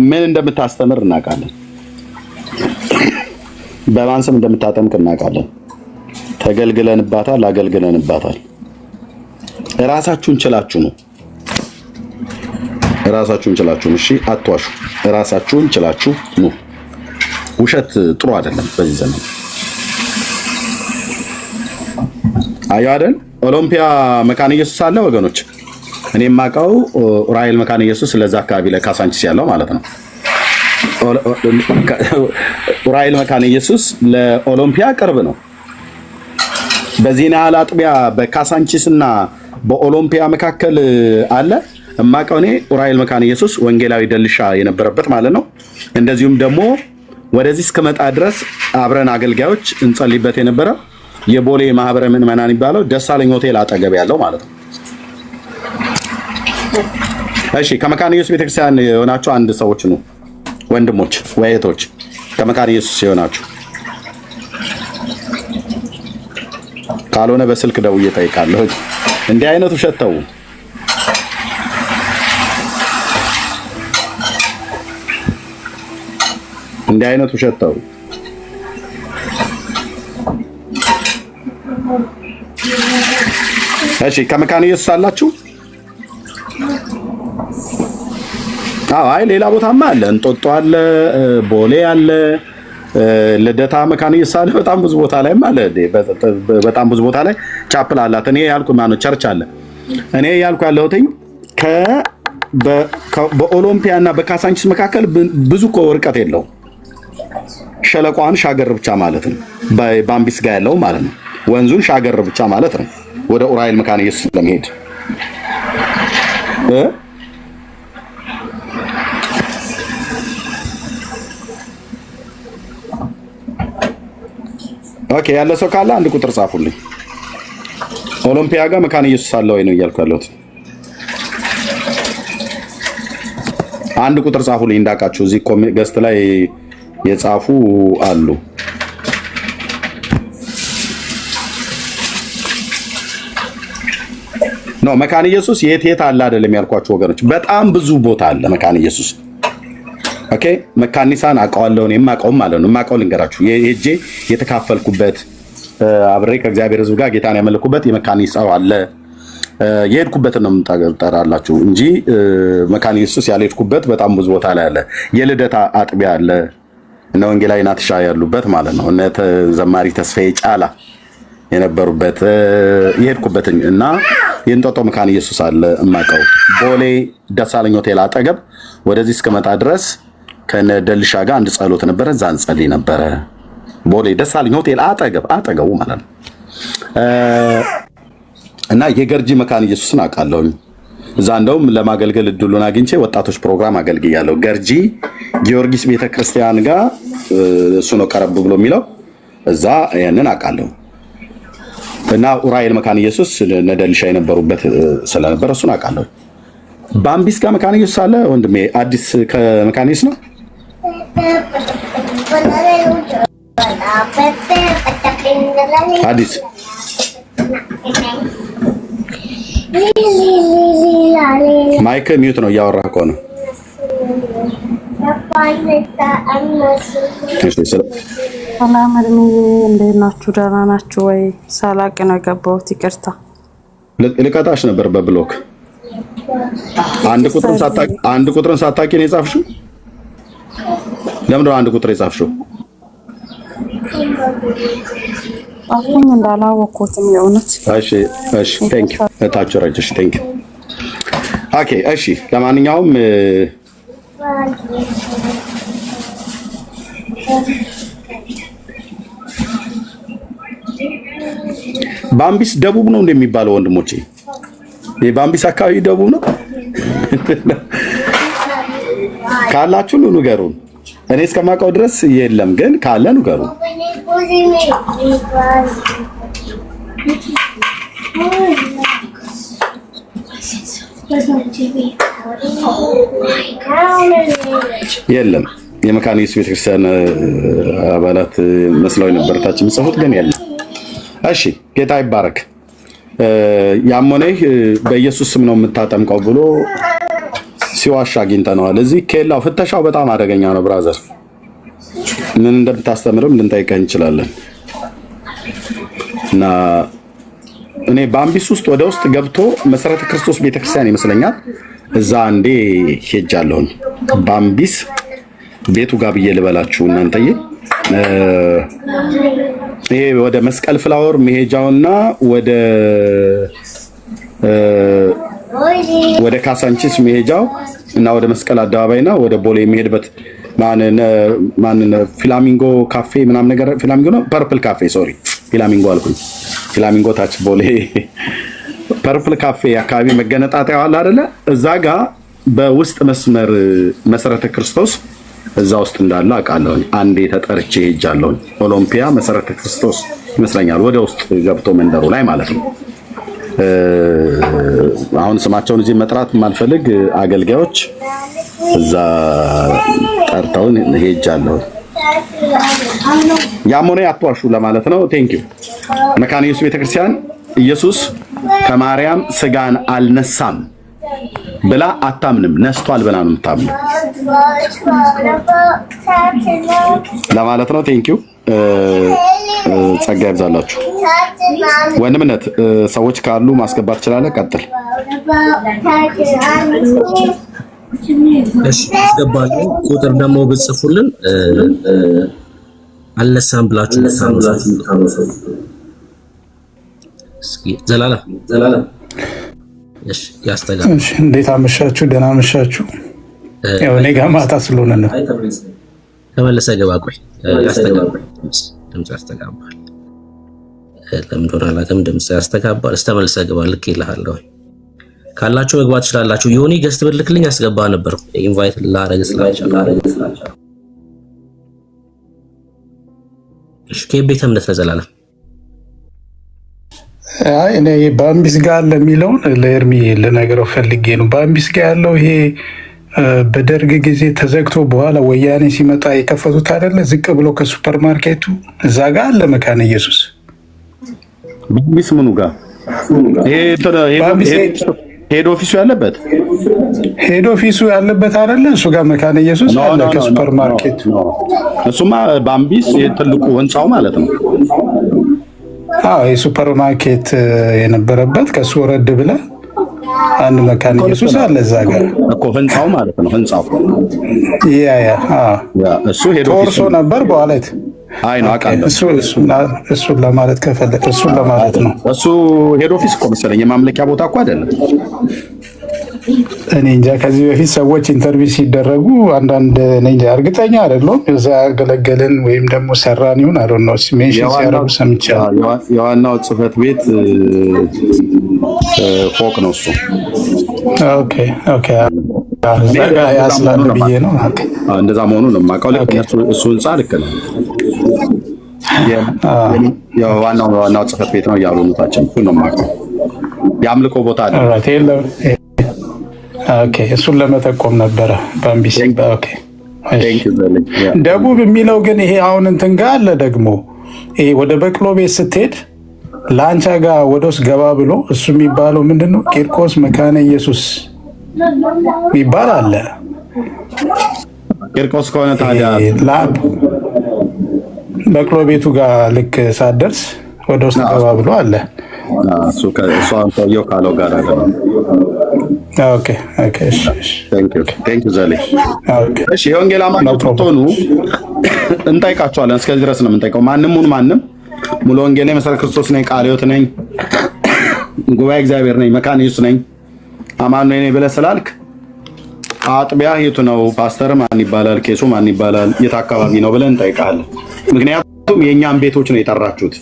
ምን እንደምታስተምር እናውቃለን። በማን ስም እንደምታጠምቅ እናውቃለን። ተገልግለንባታል፣ አገልግለንባታል። ራሳችሁን ችላችሁ ነው። ራሳችሁን ችላችሁ ነው። እሺ አትዋሹ። ራሳችሁን ችላችሁ ነው። ውሸት ጥሩ አይደለም በዚህ ዘመን። አዩ አይደል? ኦሎምፒያ መካነ ኢየሱስ አለ ወገኖች። እኔ የማውቀው ኡራኤል መካነ ኢየሱስ ለዛ አካባቢ ላይ ካሳንቺስ ያለው ማለት ነው። ኡራኤል መካነ ኢየሱስ ለኦሎምፒያ ቅርብ ነው። በዚህና አጥቢያ በካሳንቺስ እና በኦሎምፒያ መካከል አለ። እማውቀው እኔ ኡራኤል መካነ ኢየሱስ ወንጌላዊ ደልሻ የነበረበት ማለት ነው። እንደዚሁም ደግሞ ወደዚህ እስከመጣ ድረስ አብረን አገልጋዮች እንጸልይበት የነበረ የቦሌ ማህበረ ምዕመናን የሚባለው ደሳለኝ ሆቴል አጠገብ ያለው ማለት ነው። እሺ ከመካነ ኢየሱስ ቤተክርስቲያን የሆናችሁ አንድ ሰዎች ነው ወንድሞች ወይቶች ከመካነ ኢየሱስ የሆናችሁ ካልሆነ በስልክ ደውዬ እጠይቃለሁ። እንዲህ አይነት ውሸት ተው። እንዲህ አይነት ውሸት ተው። እሺ ከመካነ ኢየሱስ አላችሁ? አዎ አይ ሌላ ቦታማ አለ። እንጦጦ አለ፣ ቦሌ አለ፣ ልደታ መካነ ኢየሱስ አለ። በጣም ብዙ ቦታ ላይ አለ። በጣም ብዙ ቦታ ላይ ቻፕል አላት። እኔ ያልኩ ማነው ቸርች አለ። እኔ ያልኩ ያለሁትኝ በኦሎምፒያ እና በካሳንቺስ መካከል ብዙ እኮ ርቀት የለውም። ሸለቋን ሻገር ብቻ ማለት ነው። በባምቢስ ጋር ያለው ማለት ነው። ወንዙን ሻገር ብቻ ማለት ነው። ወደ ኡራኤል መካነ ኢየሱስ ለመሄድ ኦኬ ያለ ሰው ካለ አንድ ቁጥር ጻፉልኝ። ኦሎምፒያ ጋር መካነ ኢየሱስ አለ ወይ ነው እያልኩ ያለሁት። አንድ ቁጥር ጻፉልኝ እንዳቃችሁ። እዚህ ገስት ላይ የጻፉ አሉ። ነው መካነ ኢየሱስ የት አለ አይደለም ያልኳችሁ ወገኖች፣ በጣም ብዙ ቦታ አለ መካነ ኢየሱስ። ኦኬ መካኒሳን አውቀዋለሁ እኔ የማውቀውም ማለት ነው። የማውቀው ልንገራችሁ፣ ሄጄ የተካፈልኩበት አብሬ ከእግዚአብሔር ሕዝብ ጋር ጌታን ያመለኩበት የመካኒሳው አለ። የሄድኩበትን ነው የምጠራላችሁ እንጂ መካነ ኢየሱስ ያልሄድኩበት በጣም ብዙ ቦታ ላይ አለ። የልደታ አጥቢያ አለ፣ እነ ወንጌላዊ ናትሻ ያሉበት ማለት ነው። እነ ዘማሪ ተስፋዬ ጫላ የነበሩበት የሄድኩበት እና የእንጦጦ መካነ ኢየሱስ አለ እማቀው። ቦሌ ደሳለኝ ሆቴል አጠገብ ወደዚህ እስከመጣ ድረስ ከነ ደልሻ ጋር አንድ ጸሎት ነበረ፣ እዛ እንጸልይ ነበረ። ቦሌ ደሳለኝ ሆቴል አጠገቡ ማለት ነው። እና የገርጂ መካነ ኢየሱስን አውቃለሁኝ። እዛ እንደውም ለማገልገል እድሉን አግኝቼ ወጣቶች ፕሮግራም አገልግያለሁ። ገርጂ ጊዮርጊስ ቤተክርስቲያን ጋር እሱ ነው ቀረብ ብሎ የሚለው እዛ ያንን አውቃለሁ። እና ኡራኤል መካነ ኢየሱስ ነደልሻ የነበሩበት ስለነበረ እሱን አውቃለሁ። ባምቢስ ጋር መካነ ኢየሱስ አለ ወንድሜ። አዲስ ከመካነ ኢየሱስ ነው። አዲስ ማይክ ሚዩት ነው እያወራህ ከሆነ ሰላም እድሜዬ፣ እንዴት ናችሁ? ደህና ናችሁ ወይ? ሳላቅ ነው የገባሁት፣ ይቅርታ። ልቀጣሽ ነበር በብሎክ አንድ ቁጥርን ሳታቂ ነው የጻፍሽው። ለምንድን ነው አንድ ቁጥር የጻፍሽው? አሁን እንዳላወቅኩትም የእውነት። እሺ ቴንክ ዩ እታች ረጅሽ ቴንክ ዩ። ኦኬ እሺ፣ ለማንኛውም ባምቢስ ደቡብ ነው እንደሚባለው ወንድሞቼ፣ የባምቢስ አካባቢ ደቡብ ነው ካላችሁ ንገሩን። እኔ እስከማውቀው ድረስ የለም፣ ግን ካለ ንገሩ። የለም። የመካነ ኢየሱስ ቤተክርስቲያን አባላት መስለው ነበር ታች የሚጽፉት፣ ግን የለም። እሺ ጌታ ይባረክ። ያሞነህ በኢየሱስ ስም ነው የምታጠምቀው ብሎ ሲዋሻ አግኝተነዋል። እዚህ ኬላው ፍተሻው በጣም አደገኛ ነው ብራዘር። ምን እንደምታስተምርም ልንጠይቀህ እንችላለን። እና እኔ ባምቢስ ውስጥ ወደ ውስጥ ገብቶ መሰረተ ክርስቶስ ቤተክርስቲያን ይመስለኛል እዛ አንዴ ሄጃለሁኝ። ባምቢስ ቤቱ ጋር ብዬ ልበላችሁ እናንተዬ። ይሄ ወደ መስቀል ፍላወር መሄጃውና ወደ ካሳንቺስ መሄጃው እና ወደ መስቀል አደባባይና ወደ ቦሌ የሚሄድበት ማን ፍላሚንጎ ካፌ ምናምን ነገር ፍላሚንጎ ነው፣ ፐርፕል ካፌ ሶሪ፣ ፍላሚንጎ አልኩኝ። ፍላሚንጎ ታች ቦሌ ፐርፕል ካፌ አካባቢ መገነጣጣያው አለ አይደለ? እዛ ጋር በውስጥ መስመር መሰረተ ክርስቶስ እዛ ውስጥ እንዳለ አውቃለሁ። አንዴ ተጠርቼ ሄጃለሁ። ኦሎምፒያ መሰረተ ክርስቶስ ይመስለኛል፣ ወደ ውስጥ ገብቶ መንደሩ ላይ ማለት ነው። አሁን ስማቸውን እዚህ መጥራት የማልፈልግ አገልጋዮች እዛ ጠርተውን ሄጃለሁ። ያሞኔ አትዋሹ ለማለት ነው። ቴንኪው። መካነ ኢየሱስ ቤተክርስቲያን ኢየሱስ ከማርያም ስጋን አልነሳም ብላ አታምንም፣ ነስቷል ብላ ነው የምታምነው ለማለት ነው። ቴንኪው። ጸጋ ይብዛላችሁ። ወንድምነት ሰዎች ካሉ ማስገባት ትችላለህ። ቀጥል። እሺ አስገባለሁ። ቁጥር ደግሞ ብትጽፉልን አልነሳም ብላችሁ እስኪ ዘላለም እሺ ያስተጋባ። እሺ እንዴት አመሻችሁ? ደህና አመሻችሁ። ያው እኔ ጋር ማታ ስለሆነ ነው። ተመለሰ ገባ። ቆይ ያስተጋባ ድምጽ ያስተጋባል። ለምን እንደሆነ አላውቅም። ድምጽ ያስተጋባል። ተመለሰ ገባ። ልክ ይልሃለሁ። ካላችሁ መግባት ትችላላችሁ። ዮኒ ገስት ብልክልኝ አስገባ ነበር ኢንቫይት ላረግ ስላልቻለ እሺ ከቤተ እምነት ለዘላለም አይ እኔ ባምቢስ ጋር ለሚለውን ለኤርሚ ልነግረው ፈልጌ ነው። ባምቢስ ጋር ያለው ይሄ በደርግ ጊዜ ተዘግቶ በኋላ ወያኔ ሲመጣ የከፈቱት አይደለ? ዝቅ ብሎ ከሱፐር ማርኬቱ እዛ ጋር አለ መካነ ኢየሱስ። ባምቢስ ምኑ ጋር? ሄድ ኦፊሱ ያለበት አይደለ? እሱ ጋር መካነ ኢየሱስ አለ ከሱፐር ማርኬቱ። እሱማ ባምቢስ ትልቁ ህንጻው ማለት ነው። የሱፐር ማርኬት የነበረበት ከሱ ወረድ ብለ አንድ መካነ ኢየሱስ አለ እዛ ጋር እኮ ህንጻው ማለት ነው። ህንጻው እሱ ሄዶ ቶርሶ ነበር በኋላ አይ ነው አውቃለሁ። እሱን ለማለት ከፈለክ እሱን ለማለት ነው። እሱ ሄድ ኦፊስ እኮ መሰለኝ፣ የማምለኪያ ቦታ እኮ አይደለም። እኔ እንጃ። ከዚህ በፊት ሰዎች ኢንተርቪው ሲደረጉ አንዳንድ እኔ እንጃ እርግጠኛ አይደለሁም እዛ ያገለገልን ወይም ደግሞ ሰራን ይሁን አይ ዶንት ኖ ሜንሽን ሲያደርጉ ሰምቻለሁ። የዋናው ጽህፈት ቤት ፎቅ ነው እሱ። ኦኬ ያስላል ብዬ ነው። እንደዛ መሆኑ ነው የማውቀው። ልክ እሱ ህንጻ ልክ ነው። የዋናው ጽህፈት ቤት ነው እያሉ ታችን እሱ ነው የማውቀው። የአምልኮ ቦታ አይደል? ኦኬ እሱን ለመጠቆም ነበረ ባምቢስ። ኦኬ ደቡብ የሚለው ግን ይሄ አሁን እንትን ጋር አለ ደግሞ ይሄ ወደ በቅሎ ቤት ስትሄድ ላንቻ ጋር ወደ ውስጥ ገባ ብሎ እሱ የሚባለው ምንድነው? ቂርቆስ መካነ ኢየሱስ የሚባል አለ። ቂርቆስ ከሆነ ታዲያ በቅሎ ቤቱ ጋር ልክ ሳትደርስ ወደ ውስጥ ገባ ብሎ አለ። እሱ ሰውየው ካለው ጋር አለ። ኦኬ ቴንክ ዩ ዘሌ። እሺ የወንጌል አማኞች ሆኑ እንጠይቃቸዋለን። እስከዚህ ድረስ ነው የምንጠይቀው። ማንም ሙሉ ወንጌል ነኝ፣ መሰረተ ክርስቶስ ነኝ፣ ቃለ ሕይወት ነኝ፣ ጉባኤ እግዚአብሔር ነኝ፣ መካነ ኢየሱስ ነኝ፣ አማን ነኝ ብለህ ስላልክ አጥቢያ የቱ ነው? ፓስተር ማን ይባላል? ቄሱ ማን ይባላል? የት አካባቢ ነው ብለን እንጠይቃለን። ምክንያቱም የእኛም ቤቶች ነው የጠራችሁት።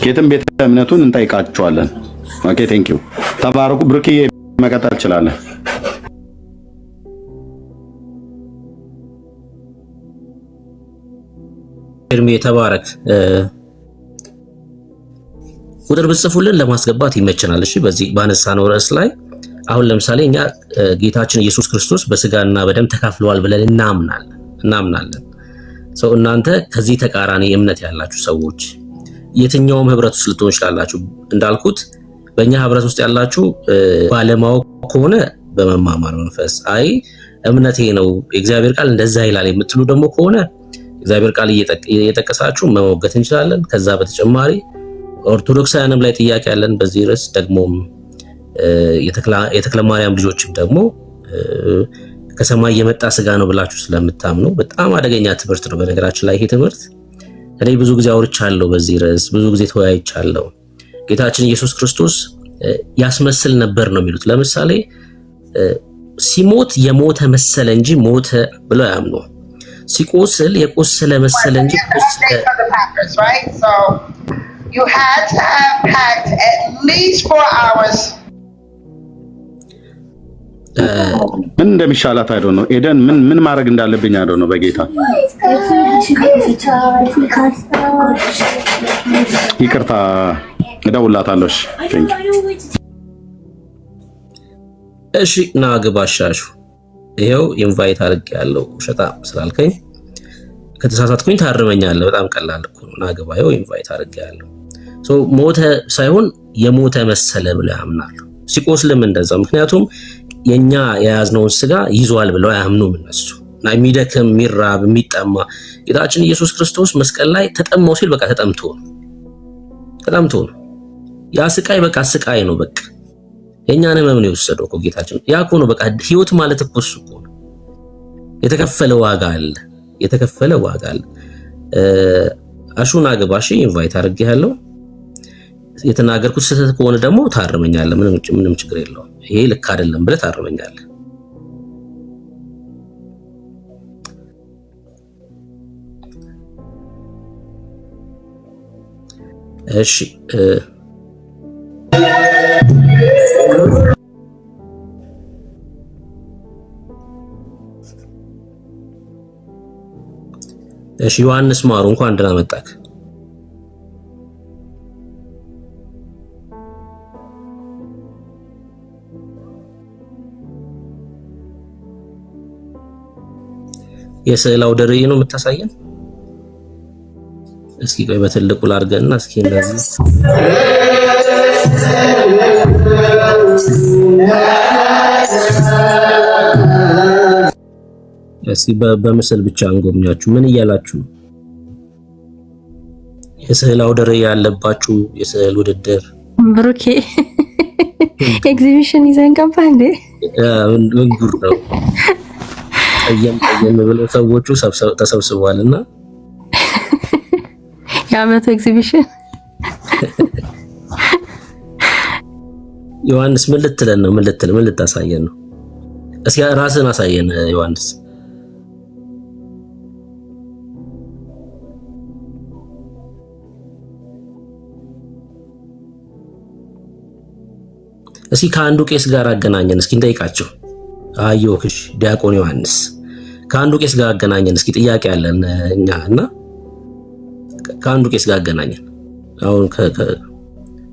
የትም ቤተ እምነቱን እንጠይቃቸዋለን። ኦኬ ቴንክ ዩ። ተባረኩ። ብሩክዬ መቀጠል ትችላለህ። ኤርሚ የተባረክ ቁጥር ብጽፉልን ለማስገባት ይመቸናል። እሺ በዚህ ባነሳነው ርዕስ ላይ አሁን ለምሳሌ እኛ ጌታችን ኢየሱስ ክርስቶስ በስጋና በደም ተካፍለዋል ብለን እናምናለን። ሰው እናንተ ከዚህ ተቃራኒ እምነት ያላችሁ ሰዎች የትኛውም ህብረት ውስጥ ልትሆኑ ይችላላችሁ። እንዳልኩት በእኛ ህብረት ውስጥ ያላችሁ ባለማወቅ ከሆነ በመማማር መንፈስ አይ እምነቴ ነው የእግዚአብሔር ቃል እንደዛ ይላል የምትሉ ደግሞ ከሆነ እግዚአብሔር ቃል እየጠቀሳችሁ መሞገት እንችላለን። ከዛ በተጨማሪ ኦርቶዶክሳውያንም ላይ ጥያቄ ያለን በዚህ ርዕስ ደግሞም የተክለ ማርያም ልጆችም ደግሞ ከሰማይ የመጣ ስጋ ነው ብላችሁ ስለምታምኑ በጣም አደገኛ ትምህርት ነው። በነገራችን ላይ ይሄ ትምህርት እኔ ብዙ ጊዜ አውርቻለሁ፣ በዚህ ርዕስ ብዙ ጊዜ ተወያይቻለሁ። ጌታችን ኢየሱስ ክርስቶስ ያስመስል ነበር ነው የሚሉት። ለምሳሌ ሲሞት የሞተ መሰለ እንጂ ሞተ ብለው ያምኑ። ሲቆስል የቆሰለ መሰለ እንጂ ቆሰለ። You had to have packed at least 4 hours. ምን እንደሚሻላት አይዶ ነው ኤደን ምን ማድረግ እንዳለብኝ አይዶ ነው በጌታ ይቅርታ እደውልላታለሁ። እሺ ና ግባሻሹ ይሄው ኢንቫይት አድርጌያለሁ። ሸታ ስላልከኝ ከተሳሳትኩኝ ታርመኛለህ። በጣም ቀላል እኮ ነው። ና ግባ ይሄው ኢንቫይት አድርጌያለሁ። ሞተ ሳይሆን የሞተ መሰለ ብለው ያምናሉ። ሲቆስልም እንደዛው። ምክንያቱም የኛ የያዝነውን ስጋ ይዟል ብለው ያምኑም እነሱ። እና የሚደክም የሚራብ የሚጠማ ጌታችን ኢየሱስ ክርስቶስ መስቀል ላይ ተጠማው ሲል በቃ ተጠምቶ ነው። ያ ስቃይ በቃ ስቃይ ነው። በቃ የኛን ህመም ነው የወሰደው እኮ ጌታችን። ያ እኮ ነው በቃ ህይወት ማለት እኮ እሱ እኮ ነው። የተከፈለ ዋጋ አለ። አሹና ግባሽ ኢንቫይት አድርጌያለሁ። የተናገርኩት ስህተት ከሆነ ደግሞ ታርመኛለህ። ምንም ችግር የለውም። ይሄ ልክ አይደለም ብለህ ታርመኛለህ። እሺ ዮሐንስ ማሩ እንኳን ደህና መጣህ። የስዕል አውደ ርዕይ ነው የምታሳየን? እስኪ ቆይ በትልቁ ላድርገና እስኪ እንደዚህ እስኪ በምስል ብቻ እንጎብኛችሁ። ምን እያላችሁ? የስዕል አውደ ርዕይ ያለባችሁ የስዕል ውድድር ብሩኬ ኤግዚቢሽን ይዘን ገባ እንዴ? ምን ጉር ነው? አየም ብለው ሰዎቹ ተሰብስበዋልና የዓመቱ ኤግዚቢሽን ዮሐንስ ምን ልትለን ነው? ምን ልታሳየን ነው? እስኪ ራስህን አሳየን ዮሐንስ። እስኪ ከአንዱ ቄስ ጋር አገናኘን እስኪ እንጠይቃቸው። አዮክሽ ዲያቆን ዮሐንስ ከአንዱ ቄስ ጋር አገናኘን እስኪ ጥያቄ አለን እኛ እና ከአንዱ ቄስ ጋር አገናኘን። አሁን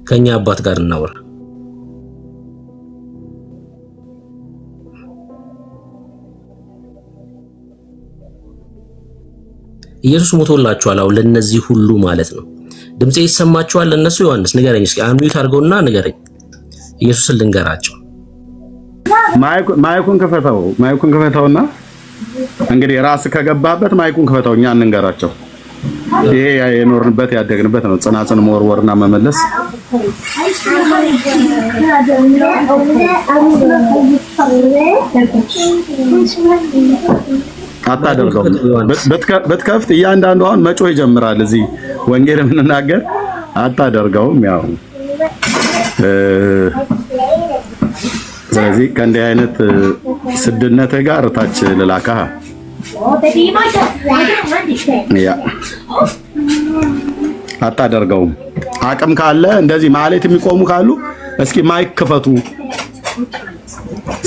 ከኛ አባት ጋር እናወራ። ኢየሱስ ሞቶላችኋል። አሁን ለነዚህ ሁሉ ማለት ነው። ድምጼ ይሰማችኋል ለነሱ? ዮሐንስ ንገረኝ እስኪ አንሚዩት አድርገውና ንገረኝ። ኢየሱስን ልንገራቸው። ማይኩን ክፈተውና እንግዲህ ራስ ከገባበት ማይኩን ክፈተው፣ እኛ እንንገራቸው። ይሄ የኖርንበት ያደግንበት ነው። ጽናጽን መወርወርና መመለስ አታደርገው። በትከፍት እያንዳንዱ አሁን መጮህ ይጀምራል። እዚህ ወንጌል የምንናገር አታደርገውም። ያው ስለዚህ ከእንዲህ አይነት ስድነትህ ጋር ታች ልላካ ያ አታደርገውም። አቅም ካለ እንደዚህ ማለት የሚቆሙ ካሉ እስኪ ማይክ ክፈቱ።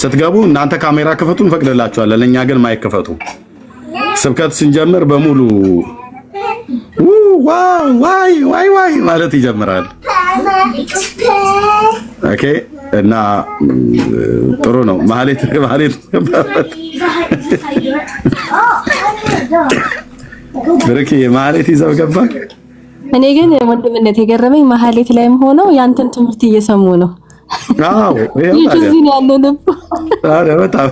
ስትገቡ እናንተ ካሜራ ክፈቱ እንፈቅድላችኋለን። ለኛ ግን ማይክ ክፈቱ። ስብከት ስንጀምር በሙሉ ዋይ ማለት ይጀምራል። ኦኬ እና ጥሩ ነው። ማህሌት ብርኪ ማህሌት ይዘው ገባ። እኔ ግን ወንድምነት የገረመኝ ማህሌት ላይም ሆነው ያንተን ትምህርት እየሰሙ ነው። አዎ በጣም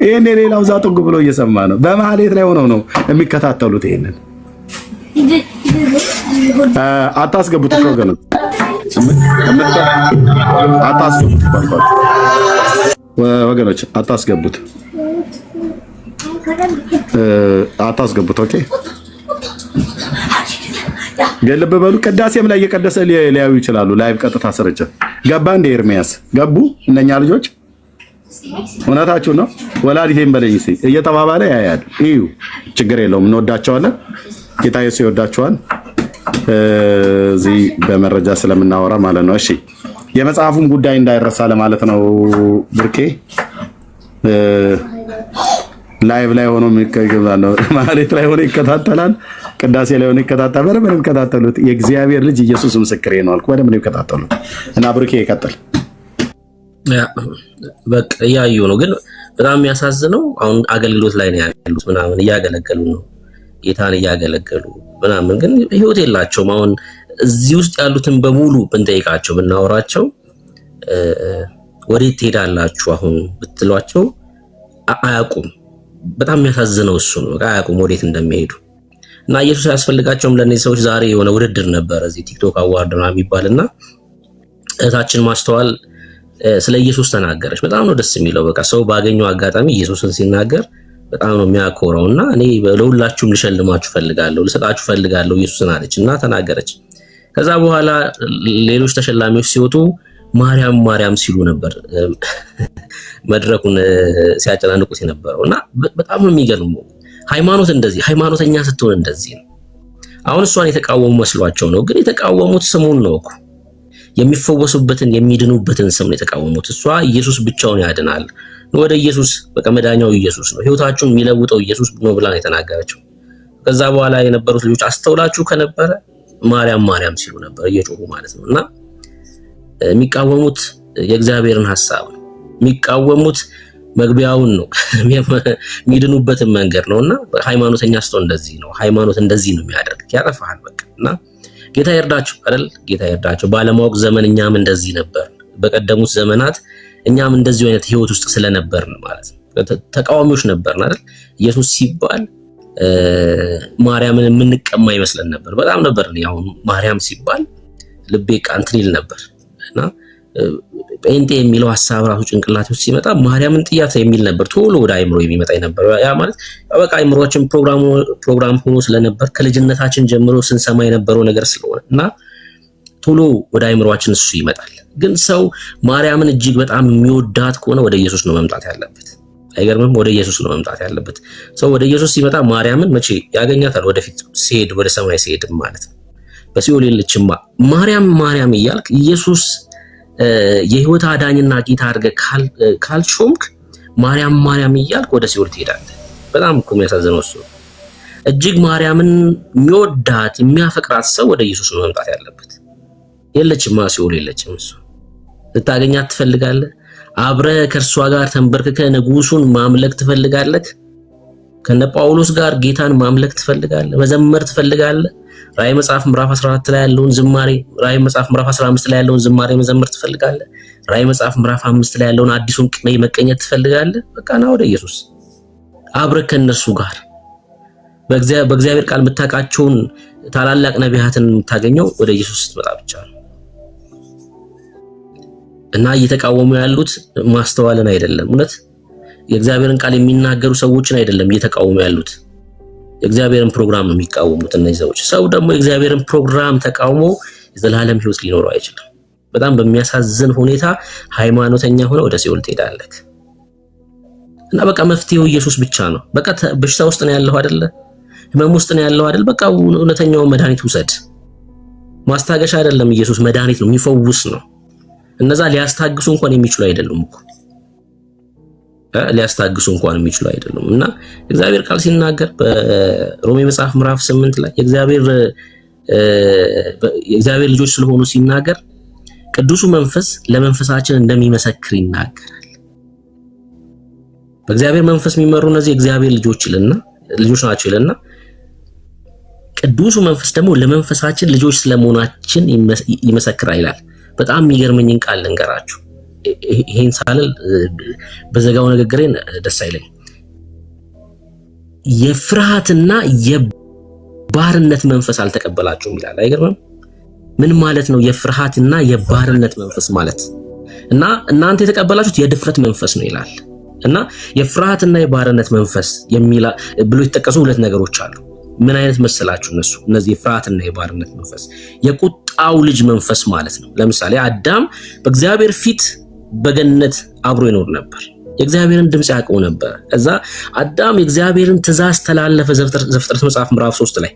ይሄን ሌላው ዛጥጉ ብሎ እየሰማ ነው። በማህሌት ላይ ሆነው ነው የሚከታተሉት። ይሄንን አታስገቡት ወገኖች፣ አታስገቡት። ኦኬ ገለበ በሉ። ቅዳሴም ላይ እየቀደሰ ሊያዩ ይችላሉ። ላይቭ ቀጥታ ስርጭት ገባ እንደ ኤርሚያስ ገቡ እነኛ ልጆች። እውነታችሁ ነው። ወላዲቴም በለኝ እስኪ እየተባባለ ያያል። እዩ ችግር የለውም። እንወዳቸዋለን። ጌታ ኢየሱስ ይወዳቸዋል። እዚህ በመረጃ ስለምናወራ ማለት ነው። እሺ የመጽሐፉን ጉዳይ እንዳይረሳ ለማለት ነው። ብርቄ ላይቭ ላይ ሆኖ ማለት ላይ ሆኖ ይከታተላል። ቅዳሴ ላይ ሆኖ ይከታተላል። በደንብ ነው የሚከታተሉት። የእግዚአብሔር ልጅ ኢየሱስ ምስክሬ ነው አልኩ። በደንብ ነው የሚከታተሉት እና ብርቄ ይቀጥል። በቃ እያዩ ነው። ግን በጣም የሚያሳዝነው አሁን አገልግሎት ላይ ነው ያሉት ምናምን እያገለገሉ ነው ጌታን እያገለገሉ ምናምን፣ ግን ህይወት የላቸውም። አሁን እዚህ ውስጥ ያሉትን በሙሉ ብንጠይቃቸው ብናወራቸው ወዴት ትሄዳላችሁ አሁን ብትሏቸው አያውቁም። በጣም የሚያሳዝነው እሱ ነው። አያውቁም ወዴት እንደሚሄዱ እና ኢየሱስ አያስፈልጋቸውም። ለእነዚህ ሰዎች ዛሬ የሆነ ውድድር ነበር እዚህ ቲክቶክ አዋርድ ነው የሚባልና እህታችን ማስተዋል ስለ ኢየሱስ ተናገረች። በጣም ነው ደስ የሚለው። በቃ ሰው ባገኘው አጋጣሚ ኢየሱስን ሲናገር በጣም ነው የሚያኮራው። እና እኔ ለሁላችሁም ልሸልማችሁ ፈልጋለሁ፣ ልሰጣችሁ ፈልጋለሁ ኢየሱስን አለች እና ተናገረች። ከዛ በኋላ ሌሎች ተሸላሚዎች ሲወጡ ማርያም ማርያም ሲሉ ነበር መድረኩን ሲያጨናንቁት የነበረው። እና በጣም ነው የሚገርመው። ሃይማኖት እንደዚህ ሃይማኖተኛ ስትሆን እንደዚህ ነው። አሁን እሷን የተቃወሙ መስሏቸው ነው፣ ግን የተቃወሙት ስሙን ነው እኮ የሚፈወሱበትን የሚድኑበትን ስም ነው የተቃወሙት። እሷ ኢየሱስ ብቻውን ያድናል፣ ወደ ኢየሱስ በቃ መዳኛው ኢየሱስ ነው፣ ህይወታችሁን የሚለውጠው ኢየሱስ ነው ብላ ነው የተናገረችው። ከዛ በኋላ የነበሩት ልጆች አስተውላችሁ ከነበረ ማርያም ማርያም ሲሉ ነበር እየጮሁ ማለት ነው። እና የሚቃወሙት የእግዚአብሔርን ሐሳብ ነው የሚቃወሙት፣ መግቢያውን ነው የሚድኑበትን መንገድ ነውና ሃይማኖተኛ ስትሆን እንደዚህ ነው። ሃይማኖት እንደዚህ ነው የሚያደርግ ያረፋል በቃ። እና ጌታ ይርዳቸው አይደል? ጌታ ይርዳቸው። ባለማወቅ ዘመን እኛም እንደዚህ ነበር። በቀደሙት ዘመናት እኛም እንደዚህ አይነት ህይወት ውስጥ ስለነበርን ማለት ነው ተቃዋሚዎች ነበርን አይደል? ኢየሱስ ሲባል ማርያምን የምንቀማ ይመስለን ነበር። በጣም ነበር። ያው ማርያም ሲባል ልቤ ቃንትን ይል ነበር። እና ጴንጤ የሚለው ሐሳብ ራሱ ጭንቅላት ውስጥ ሲመጣ ማርያምን ጥያት የሚል ነበር ቶሎ ወደ አይምሮ የሚመጣ ነበር። ያ ማለት በቃ አይምሮአችን ፕሮግራም ሆኖ ስለነበር ከልጅነታችን ጀምሮ ስንሰማ የነበረው ነገር ስለሆነ እና ቶሎ ወደ አይምሮአችን እሱ ይመጣል። ግን ሰው ማርያምን እጅግ በጣም የሚወዳት ከሆነ ወደ ኢየሱስ ነው መምጣት ያለበት። አይገርምም? ወደ ኢየሱስ ነው መምጣት ያለበት። ሰው ወደ ኢየሱስ ሲመጣ ማርያምን መቼ ያገኛታል? ወደፊት ሲሄድ ወደ ሰማይ ሲሄድ ማለት ነው። በሲኦል የለችማ ማርያም ማርያም እያልክ ኢየሱስ የህይወት አዳኝና ጌታ አድርገህ ካልሾምክ ማርያም ማርያም እያልክ ወደ ሲኦል ትሄዳለህ። በጣም እኮ የሚያሳዝነው እሱ። እጅግ ማርያምን የሚወዳት የሚያፈቅራት ሰው ወደ ኢየሱስ ነው መምጣት ያለበት። የለችማ ሲኦል የለችም። እሱ ልታገኛት ትፈልጋለህ? አብረህ ከእርሷ ጋር ተንበርክከህ ንጉሱን ማምለክ ትፈልጋለህ? ከነ ጳውሎስ ጋር ጌታን ማምለክ ትፈልጋለህ? መዘመር ትፈልጋለህ? ራዕይ መጽሐፍ ምዕራፍ 14 ላይ ያለውን ዝማሬ፣ ራዕይ መጽሐፍ ምዕራፍ 15 ላይ ያለውን ዝማሬ መዘመር ትፈልጋለህ? ራዕይ መጽሐፍ ምዕራፍ 5 ላይ ያለውን አዲሱን ቅኔ መቀኘት ትፈልጋለህ? በቃ ና ወደ ኢየሱስ። አብረህ ከነርሱ ጋር በእግዚአብሔር ቃል የምታውቃቸውን ታላላቅ ነቢያትን የምታገኘው ወደ ኢየሱስ ስትመጣ ብቻ ነው። እና እየተቃወሙ ያሉት ማስተዋልን አይደለም፣ እውነት የእግዚአብሔርን ቃል የሚናገሩ ሰዎችን አይደለም እየተቃወሙ ያሉት፣ የእግዚአብሔርን ፕሮግራም ነው የሚቃወሙት እነዚህ ሰዎች። ሰው ደግሞ የእግዚአብሔርን ፕሮግራም ተቃውሞ የዘላለም ህይወት ሊኖረው አይችልም። በጣም በሚያሳዝን ሁኔታ ሃይማኖተኛ ሆነ ወደ ሲኦል ትሄዳለህ። እና በቃ መፍትሄው ኢየሱስ ብቻ ነው። በቃ በሽታ ውስጥ ነው ያለው አይደለ? ህመም ውስጥ ነው ያለው አይደል? በቃ እውነተኛውን መድኃኒት ውሰድ። ማስታገሻ አይደለም ኢየሱስ፣ መድኃኒት ነው፣ የሚፈውስ ነው። እነዛ ሊያስታግሱ እንኳን የሚችሉ አይደሉም እኮ ሊያስታግሱ እንኳን የሚችሉ አይደሉም። እና እግዚአብሔር ቃል ሲናገር በሮሜ መጽሐፍ ምዕራፍ 8 ላይ የእግዚአብሔር የእግዚአብሔር ልጆች ስለሆኑ ሲናገር ቅዱሱ መንፈስ ለመንፈሳችን እንደሚመሰክር ይናገራል። በእግዚአብሔር መንፈስ የሚመሩ እነዚህ የእግዚአብሔር ልጆች ናቸው ይልና ቅዱሱ መንፈስ ደግሞ ለመንፈሳችን ልጆች ስለመሆናችን ይመሰክራል ይላል። በጣም የሚገርመኝን ቃል ልንገራችሁ። ይሄን ሳልል በዘጋው ንግግሬን ደስ አይለኝም። የፍርሃትና የባርነት መንፈስ አልተቀበላችሁም ይላል። አይገርምም? ምን ማለት ነው የፍርሃትና የባርነት መንፈስ ማለት? እና እናንተ የተቀበላችሁት የድፍረት መንፈስ ነው ይላል። እና የፍርሃትና የባርነት መንፈስ ብሎ የተጠቀሱ ሁለት ነገሮች አሉ። ምን አይነት መሰላችሁ? እነዚህ የፍርሃትና የባርነት መንፈስ የቁጣው ልጅ መንፈስ ማለት ነው። ለምሳሌ አዳም በእግዚአብሔር ፊት በገነት አብሮ ይኖር ነበር። የእግዚአብሔርን ድምጽ ያውቀው ነበር። ከዛ አዳም የእግዚአብሔርን ትእዛዝ ተላለፈ። ዘፍጥረት መጽሐፍ ምዕራፍ 3 ላይ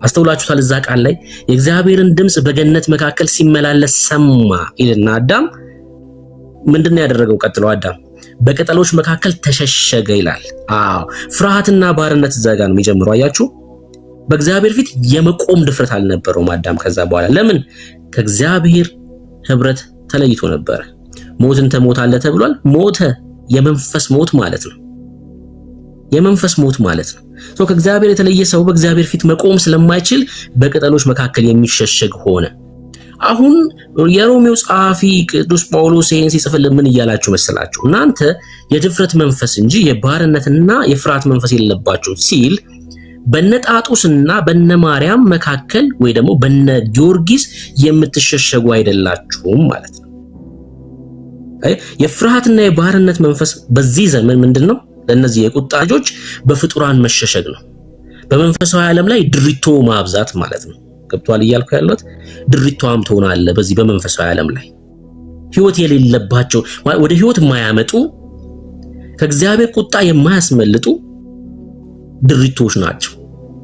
አስተውላችሁታል። እዛ ቃል ላይ የእግዚአብሔርን ድምጽ በገነት መካከል ሲመላለስ ሰማ ይልና አዳም ምንድነው ያደረገው? ቀጥሎ አዳም በቅጠሎች መካከል ተሸሸገ ይላል። ፍርሃትና ባርነት እዛ ጋር ነው የሚጀምረው። አያችሁ? በእግዚአብሔር ፊት የመቆም ድፍረት አልነበረውም አዳም። ከዛ በኋላ ለምን? ከእግዚአብሔር ህብረት ተለይቶ ነበረ። ሞትን ትሞታለህ ተብሏል። ሞተ። የመንፈስ ሞት ማለት ነው። የመንፈስ ሞት ማለት ነው። ከእግዚአብሔር የተለየ ሰው በእግዚአብሔር ፊት መቆም ስለማይችል በቅጠሎች መካከል የሚሸሸግ ሆነ። አሁን የሮሜው ጸሐፊ ቅዱስ ጳውሎስ ይሄን ሲጽፍልን ምን እያላችሁ መሰላችሁ? እናንተ የድፍረት መንፈስ እንጂ የባርነትና የፍርሃት መንፈስ የሌለባችሁ ሲል በነጣጡስና በነማርያም መካከል ወይ ደግሞ በነ ጊዮርጊስ የምትሸሸጉ አይደላችሁም ማለት ነው። የፍርሃትና የባርነት መንፈስ በዚህ ዘመን ምንድነው? ለነዚህ የቁጣ ልጆች በፍጡራን መሸሸግ ነው። በመንፈሳዊ ዓለም ላይ ድሪቶ ማብዛት ማለት ነው። ገብቷል እያልኩ ያለሁት? ድሪቶም ትሆናለህ በዚህ በመንፈሳዊ ዓለም ላይ ህይወት የሌለባቸው ወደ ህይወት የማያመጡ ከእግዚአብሔር ቁጣ የማያስመልጡ ድሪቶች ናቸው።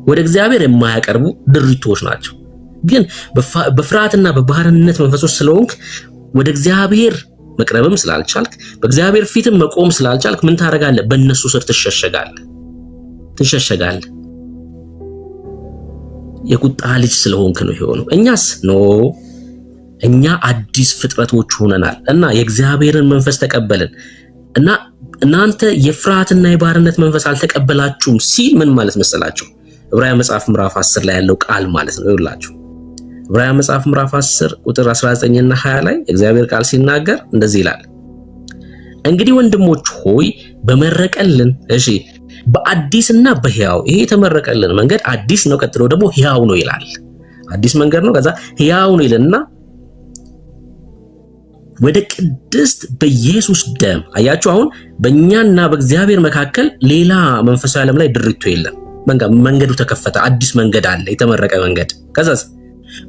ወደ እግዚአብሔር የማያቀርቡ ድሪቶች ናቸው። ግን በፍርሃትና በባርነት መንፈሶች ስለሆንክ ወደ እግዚአብሔር መቅረብም ስላልቻልክ በእግዚአብሔር ፊትም መቆም ስላልቻልክ ምን ታደርጋለህ? በእነሱ ስር ትሸሸጋለህ። የቁጣ ልጅ ስለሆንክ ነው የሆነው። እኛስ እኛ አዲስ ፍጥረቶች ሆነናል እና የእግዚአብሔርን መንፈስ ተቀበልን እና እናንተ የፍርሃትና የባርነት መንፈስ አልተቀበላችሁም ሲል ምን ማለት መሰላችሁ? ዕብራውያን መጽሐፍ ምዕራፍ 10 ላይ ያለው ቃል ማለት ነው። ይኸውላችሁ ዕብራውያን መጽሐፍ ምዕራፍ 10 ቁጥር 19 እና 20 ላይ እግዚአብሔር ቃል ሲናገር እንደዚህ ይላል። እንግዲህ ወንድሞች ሆይ በመረቀልን በአዲስና በሕያው ይሄ የተመረቀልን መንገድ አዲስ ነው። ቀጥሎ ደግሞ ሕያው ነው ይላል። አዲስ መንገድ ነው፣ ከዛ ሕያው ነው ይልና ወደ ቅድስት በኢየሱስ ደም። አያችሁ አሁን በእኛና በእግዚአብሔር መካከል ሌላ መንፈሳዊ ዓለም ላይ ድሪቶ የለም። መንገዱ ተከፈተ። አዲስ መንገድ አለ፣ የተመረቀ መንገድ። ከዛስ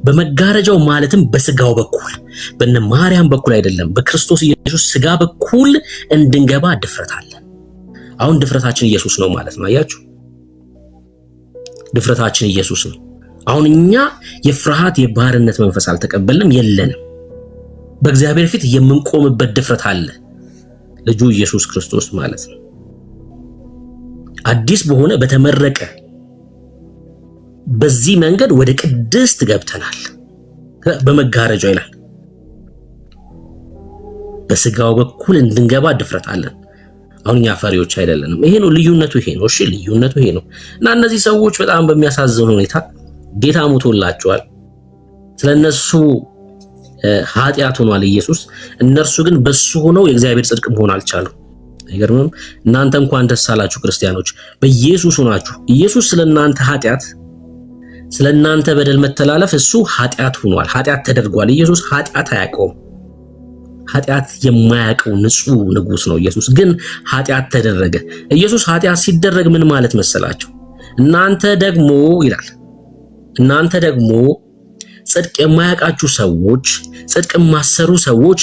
በመጋረጃው ማለትም በስጋው በኩል በነ ማርያም በኩል አይደለም፣ በክርስቶስ ኢየሱስ ስጋ በኩል እንድንገባ ድፍረት አለን። አሁን ድፍረታችን ኢየሱስ ነው ማለት ነው። አያችሁ ድፍረታችን ኢየሱስ ነው። አሁን እኛ የፍርሃት የባርነት መንፈስ አልተቀበልንም፣ የለንም። በእግዚአብሔር ፊት የምንቆምበት ድፍረት አለ፣ ልጁ ኢየሱስ ክርስቶስ ማለት ነው። አዲስ በሆነ በተመረቀ በዚህ መንገድ ወደ ቅድስት ገብተናል። በመጋረጃው ይላል በስጋው በኩል እንድንገባ ድፍረት አለን። አሁን እኛ ፈሪዎች አይደለንም። ይሄ ነው ልዩነቱ፣ ይሄ ነው። እሺ ልዩነቱ ይሄ ነው። እና እነዚህ ሰዎች በጣም በሚያሳዝን ሁኔታ ጌታ ሞቶላቸዋል። ስለነሱ ኃጢአት ሆኗል ኢየሱስ። እነርሱ ግን በሱ ሆነው የእግዚአብሔር ጽድቅ መሆን አልቻሉም። አይገርምም? እናንተ እንኳን ደስ አላችሁ ክርስቲያኖች፣ በኢየሱስ ሆናችሁ ኢየሱስ ስለናንተ ኃጢአት ስለናንተ በደል መተላለፍ እሱ ኃጢአት ሆኗል፣ ኃጢአት ተደርጓል። ኢየሱስ ኃጢአት አያውቀውም። ኃጢአት የማያውቀው ንጹህ ንጉስ ነው ኢየሱስ። ግን ኃጢአት ተደረገ። ኢየሱስ ኃጢአት ሲደረግ ምን ማለት መሰላችሁ? እናንተ ደግሞ ይላል እናንተ ደግሞ ጽድቅ የማያውቃችሁ ሰዎች፣ ጽድቅ የማሰሩ ሰዎች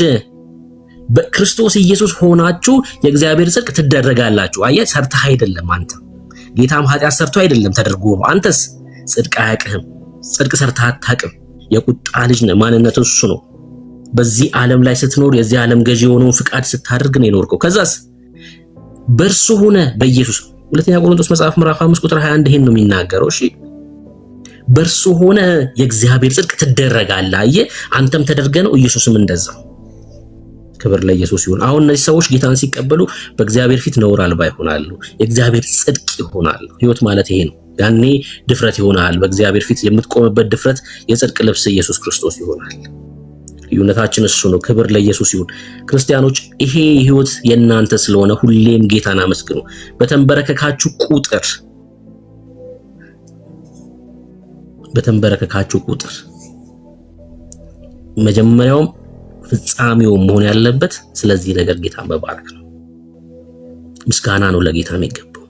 በክርስቶስ ኢየሱስ ሆናችሁ የእግዚአብሔር ጽድቅ ትደረጋላችሁ። አየህ፣ ሰርተህ አይደለም አንተ። ጌታም ኃጢአት ሰርቶ አይደለም ተደርጎ ነው። አንተስ ጽድቅ አያውቅህም፣ ጽድቅ ሰርተህ አታውቅም። የቁጣ ልጅ ነህ። ማንነትህ እሱ ነው። በዚህ ዓለም ላይ ስትኖር የዚህ ዓለም ገዢ የሆነውን ፍቃድ ስታደርግ ነው የኖርከው። ከዛስ በእርሱ ሆነ በኢየሱስ። ሁለተኛ ቆሮንቶስ መጽሐፍ ምዕራፍ 5 ቁጥር 21 ይሄን ነው የሚናገረው። እሺ በእርሱ ሆነ የእግዚአብሔር ጽድቅ ትደረጋለህ። አየህ አንተም ተደርገ ነው ኢየሱስም እንደዛ። ክብር ለኢየሱስ ይሁን። አሁን እነዚህ ሰዎች ጌታን ሲቀበሉ በእግዚአብሔር ፊት ነውር አልባ ይሆናሉ፣ የእግዚአብሔር ጽድቅ ይሆናሉ። ህይወት ማለት ይሄ ነው። ያኔ ድፍረት ይሆናል። በእግዚአብሔር ፊት የምትቆምበት ድፍረት የጽድቅ ልብስ ኢየሱስ ክርስቶስ ይሆናል። ልዩነታችን እሱ ነው። ክብር ለኢየሱስ ይሁን። ክርስቲያኖች ይሄ ህይወት የእናንተ ስለሆነ ሁሌም ጌታን አመስግኑ። በተንበረከካችሁ ቁጥር መጀመሪያውም ፍጻሜው መሆን ያለበት ስለዚህ ነገር ጌታን መባረክ ነው። ምስጋና ነው ለጌታ የሚገባው።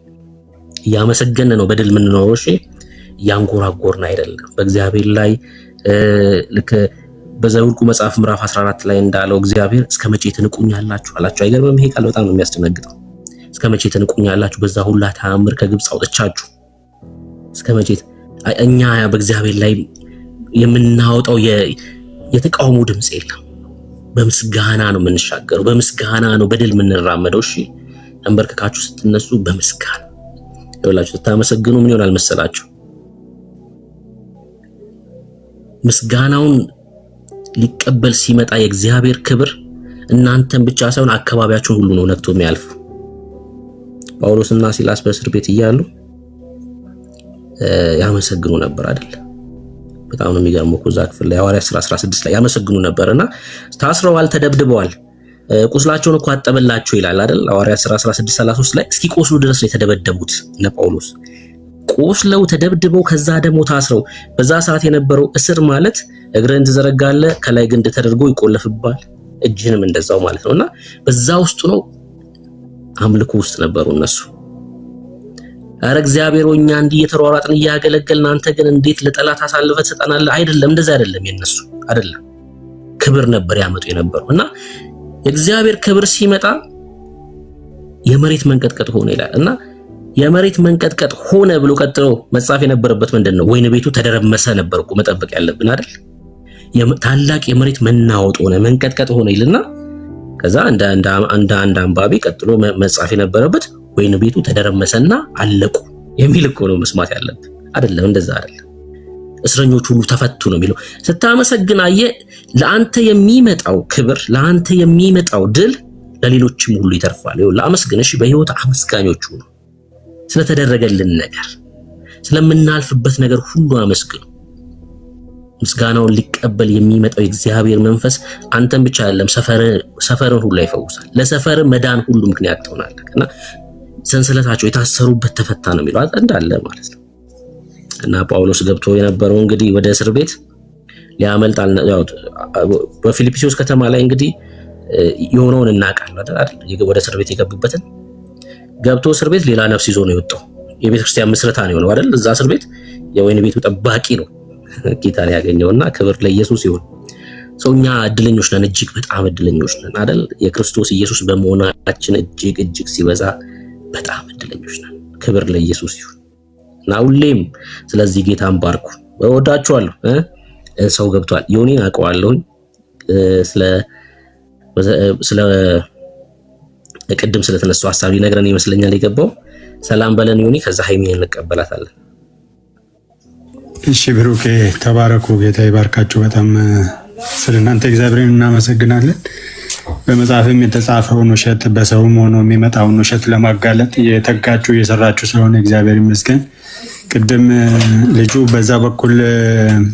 እያመሰገነ ነው በድል የምንኖረው። እሺ ያንጎራጎርን አይደለም። በእግዚአብሔር ላይ ልክ በዘኍልቍ መጽሐፍ ምዕራፍ 14 ላይ እንዳለው እግዚአብሔር እስከ መቼ ትንቁኛላችሁ አላችሁ። አይገርምም? ይሄ ቃል በጣም ነው የሚያስደነግጠው። እስከ መቼ ትንቁኛላችሁ? በዛ ሁላ ተአምር ከግብፅ አውጥቻችሁ እስከ መቼ? እኛ በእግዚአብሔር ላይ የምናወጣው የተቃውሞ ድምጽ የለም። በምስጋና ነው የምንሻገረው፣ በምስጋና ነው በድል የምንራመደው። እሺ ተንበርክካችሁ ስትነሱ በምስጋና ይኸውላችሁ ስታመሰግኑ ምን ይሆናል መሰላችሁ? ምስጋናውን ሊቀበል ሲመጣ የእግዚአብሔር ክብር እናንተን ብቻ ሳይሆን አካባቢያችሁን ሁሉ ነው ነክቶ የሚያልፍ። ጳውሎስና ሲላስ በእስር ቤት እያሉ ያመሰግኑ ነበር አይደል? በጣም ነው የሚገርመው። እዛ ክፍል ላይ ሐዋርያት 16 ላይ ያመሰግኑ ነበርና ታስረዋል፣ ተደብድበዋል፣ ቁስላቸውን እኮ አጠበላቸው ይላል አይደል? ሐዋርያት 16:33 ላይ እስኪ ቆስሉ ድረስ ነው የተደበደቡት እነ ጳውሎስ። ቆስለው ተደብድበው ከዛ ደግሞ ታስረው በዛ ሰዓት የነበረው እስር ማለት እግርን ትዘረጋለህ ከላይ ግንድ ተደርጎ ይቆለፍባል፣ እጅንም እንደዛው ማለት ነውና በዛ ውስጥ ነው አምልኮ ውስጥ ነበሩ እነሱ። አረ እግዚአብሔር ሆኛ እንዲህ እየተሯሯጥን እያገለገልን አንተ ግን እንዴት ለጠላት አሳልፈህ ትሰጠናለህ? አይደለም፣ እንደዛ አይደለም። የነሱ አይደለም ክብር ነበር ያመጡ የነበሩና የእግዚአብሔር ክብር ሲመጣ የመሬት መንቀጥቀጥ ሆነ ይላል እና የመሬት መንቀጥቀጥ ሆነ ብሎ ቀጥሎ መጻፍ የነበረበት ምንድነው? ወይን ቤቱ ተደረመሰ ነበር እኮ መጠበቅ ያለብን አይደል? ታላቅ የመሬት መናወጥ ሆነ መንቀጥቀጥ ሆነ ይልና ከዛ እንደ አንድ አንባቢ ቀጥሎ መጻፍ የነበረበት ወይን ቤቱ ተደረመሰና አለቁ የሚል እኮ ነው መስማት ያለብን አይደለም? እንደዛ አይደለም። እስረኞች ሁሉ ተፈቱ ነው የሚለው። ስታመሰግን አየህ ለአንተ የሚመጣው ክብር ለአንተ የሚመጣው ድል ለሌሎችም ሁሉ ይተርፋል። ይኸው ለአመስግንሽ በህይወት አመስጋኞች ሁኑ። ስለተደረገልን ነገር ስለምናልፍበት ነገር ሁሉ አመስግኑ። ምስጋናውን ሊቀበል የሚመጣው የእግዚአብሔር መንፈስ አንተን ብቻ አይደለም ሰፈርን ሁሉ ይፈውሳል። ለሰፈር መዳን ሁሉ ምክንያት ትሆናለህና ሰንሰለታቸው የታሰሩበት ተፈታ ነው የሚለው እንዳለ ማለት ነው። እና ጳውሎስ ገብቶ የነበረው እንግዲህ ወደ እስር ቤት ሊያመልጥ ያው በፊልጵስዩስ ከተማ ላይ እንግዲህ የሆነውን እናውቃለን አይደል? ወደ እስር ቤት የገቡበትን ገብቶ እስር ቤት ሌላ ነፍስ ይዞ ነው የወጣው። የቤተክርስቲያን ምስረታ ነው የሆነው አይደል? እዛ እስር ቤት የወይን ቤቱ ጠባቂ ነው ጌታን ያገኘውና ክብር ለኢየሱስ ይሁን። ሰውኛ እድለኞች ነን፣ እጅግ በጣም እድለኞች ነን አይደል? የክርስቶስ ኢየሱስ በመሆናችን እጅግ ሲበዛ በጣም እድለኞች ነን። ክብር ለኢየሱስ ይሁን እና ሁሌም ስለዚህ ጌታን ባርኩ። እወዳችኋለሁ። ሰው ገብቷል። ዮኒን አውቀዋለሁኝ ስለ ቅድም ስለተነሳው ሐሳብ ይነግረን ይመስለኛል የገባው። ሰላም በለን ዮኒ፣ ከዛ ሃይሚን እንቀበላታለን። እሺ ብሩኬ ተባረኩ። ጌታ ይባርካችሁ። በጣም ስለናንተ እግዚአብሔርን እናመሰግናለን። በመጽሐፍም የተጻፈውን ውሸት በሰውም ሆኖ የሚመጣውን ውሸት ለማጋለጥ የተጋችሁ እየሰራችሁ ስለሆነ እግዚአብሔር ይመስገን። ቅድም ልጁ በዛ በኩል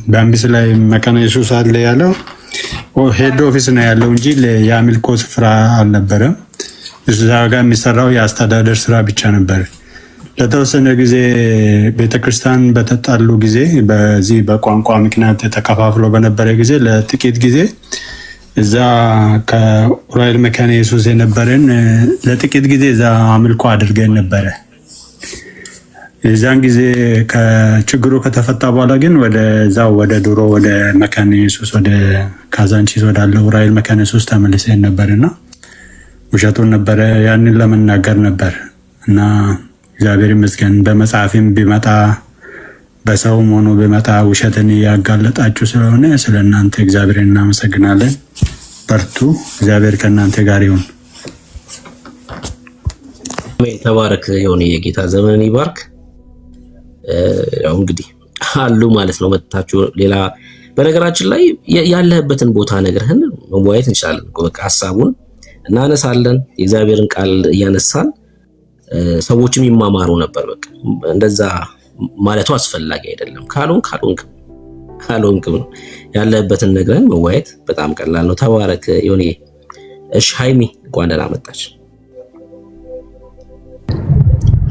በአምቢስ ላይ መካነ ኢየሱስ አለ ያለው ሄድ ኦፊስ ነው ያለው እንጂ የአምልኮ ስፍራ አልነበረም። እዛ ጋር የሚሰራው የአስተዳደር ስራ ብቻ ነበር። ለተወሰነ ጊዜ ቤተክርስቲያን በተጣሉ ጊዜ በዚህ በቋንቋ ምክንያት ተከፋፍሎ በነበረ ጊዜ ለጥቂት ጊዜ እዛ ከኡራኤል መካነ ኢየሱስ የነበረን ለጥቂት ጊዜ እዛ አምልኮ አድርገን ነበረ። የዛን ጊዜ ከችግሩ ከተፈታ በኋላ ግን ወደ ድሮ ወደ መካነ ኢየሱስ ወደ ካዛንቺስ ወዳለው ኡራኤል መካነ ኢየሱስ ተመልሰን ነበርና ውሸቱን ነበረ ያንን ለመናገር ነበር እና እግዚአብሔር ይመስገን በመጽሐፍም ቢመጣ በሰውም ሆኖ ቢመጣ ውሸትን ያጋለጣችሁ ስለሆነ ስለናንተ እግዚአብሔርን እናመሰግናለን። በርቱ። እግዚአብሔር ከናንተ ጋር ይሁን። ተባረክ። የሆነ የጌታ ዘመን ይባርክ። ያው እንግዲህ አሉ ማለት ነው። መጥታችሁ ሌላ በነገራችን ላይ ያለህበትን ቦታ ነግረህን መወያየት እንችላለን። በቃ ሐሳቡን እናነሳለን። የእግዚአብሔርን ቃል እያነሳን ሰዎችም ይማማሩ ነበር። በቃ እንደዛ ማለቱ አስፈላጊ አይደለም። ካልሆንክም ነው ያለህበትን ነግረህን መወያየት በጣም ቀላል ነው። ተባረክ ዮኒ። እሺ ሃይሚ እንኳን ደህና መጣች።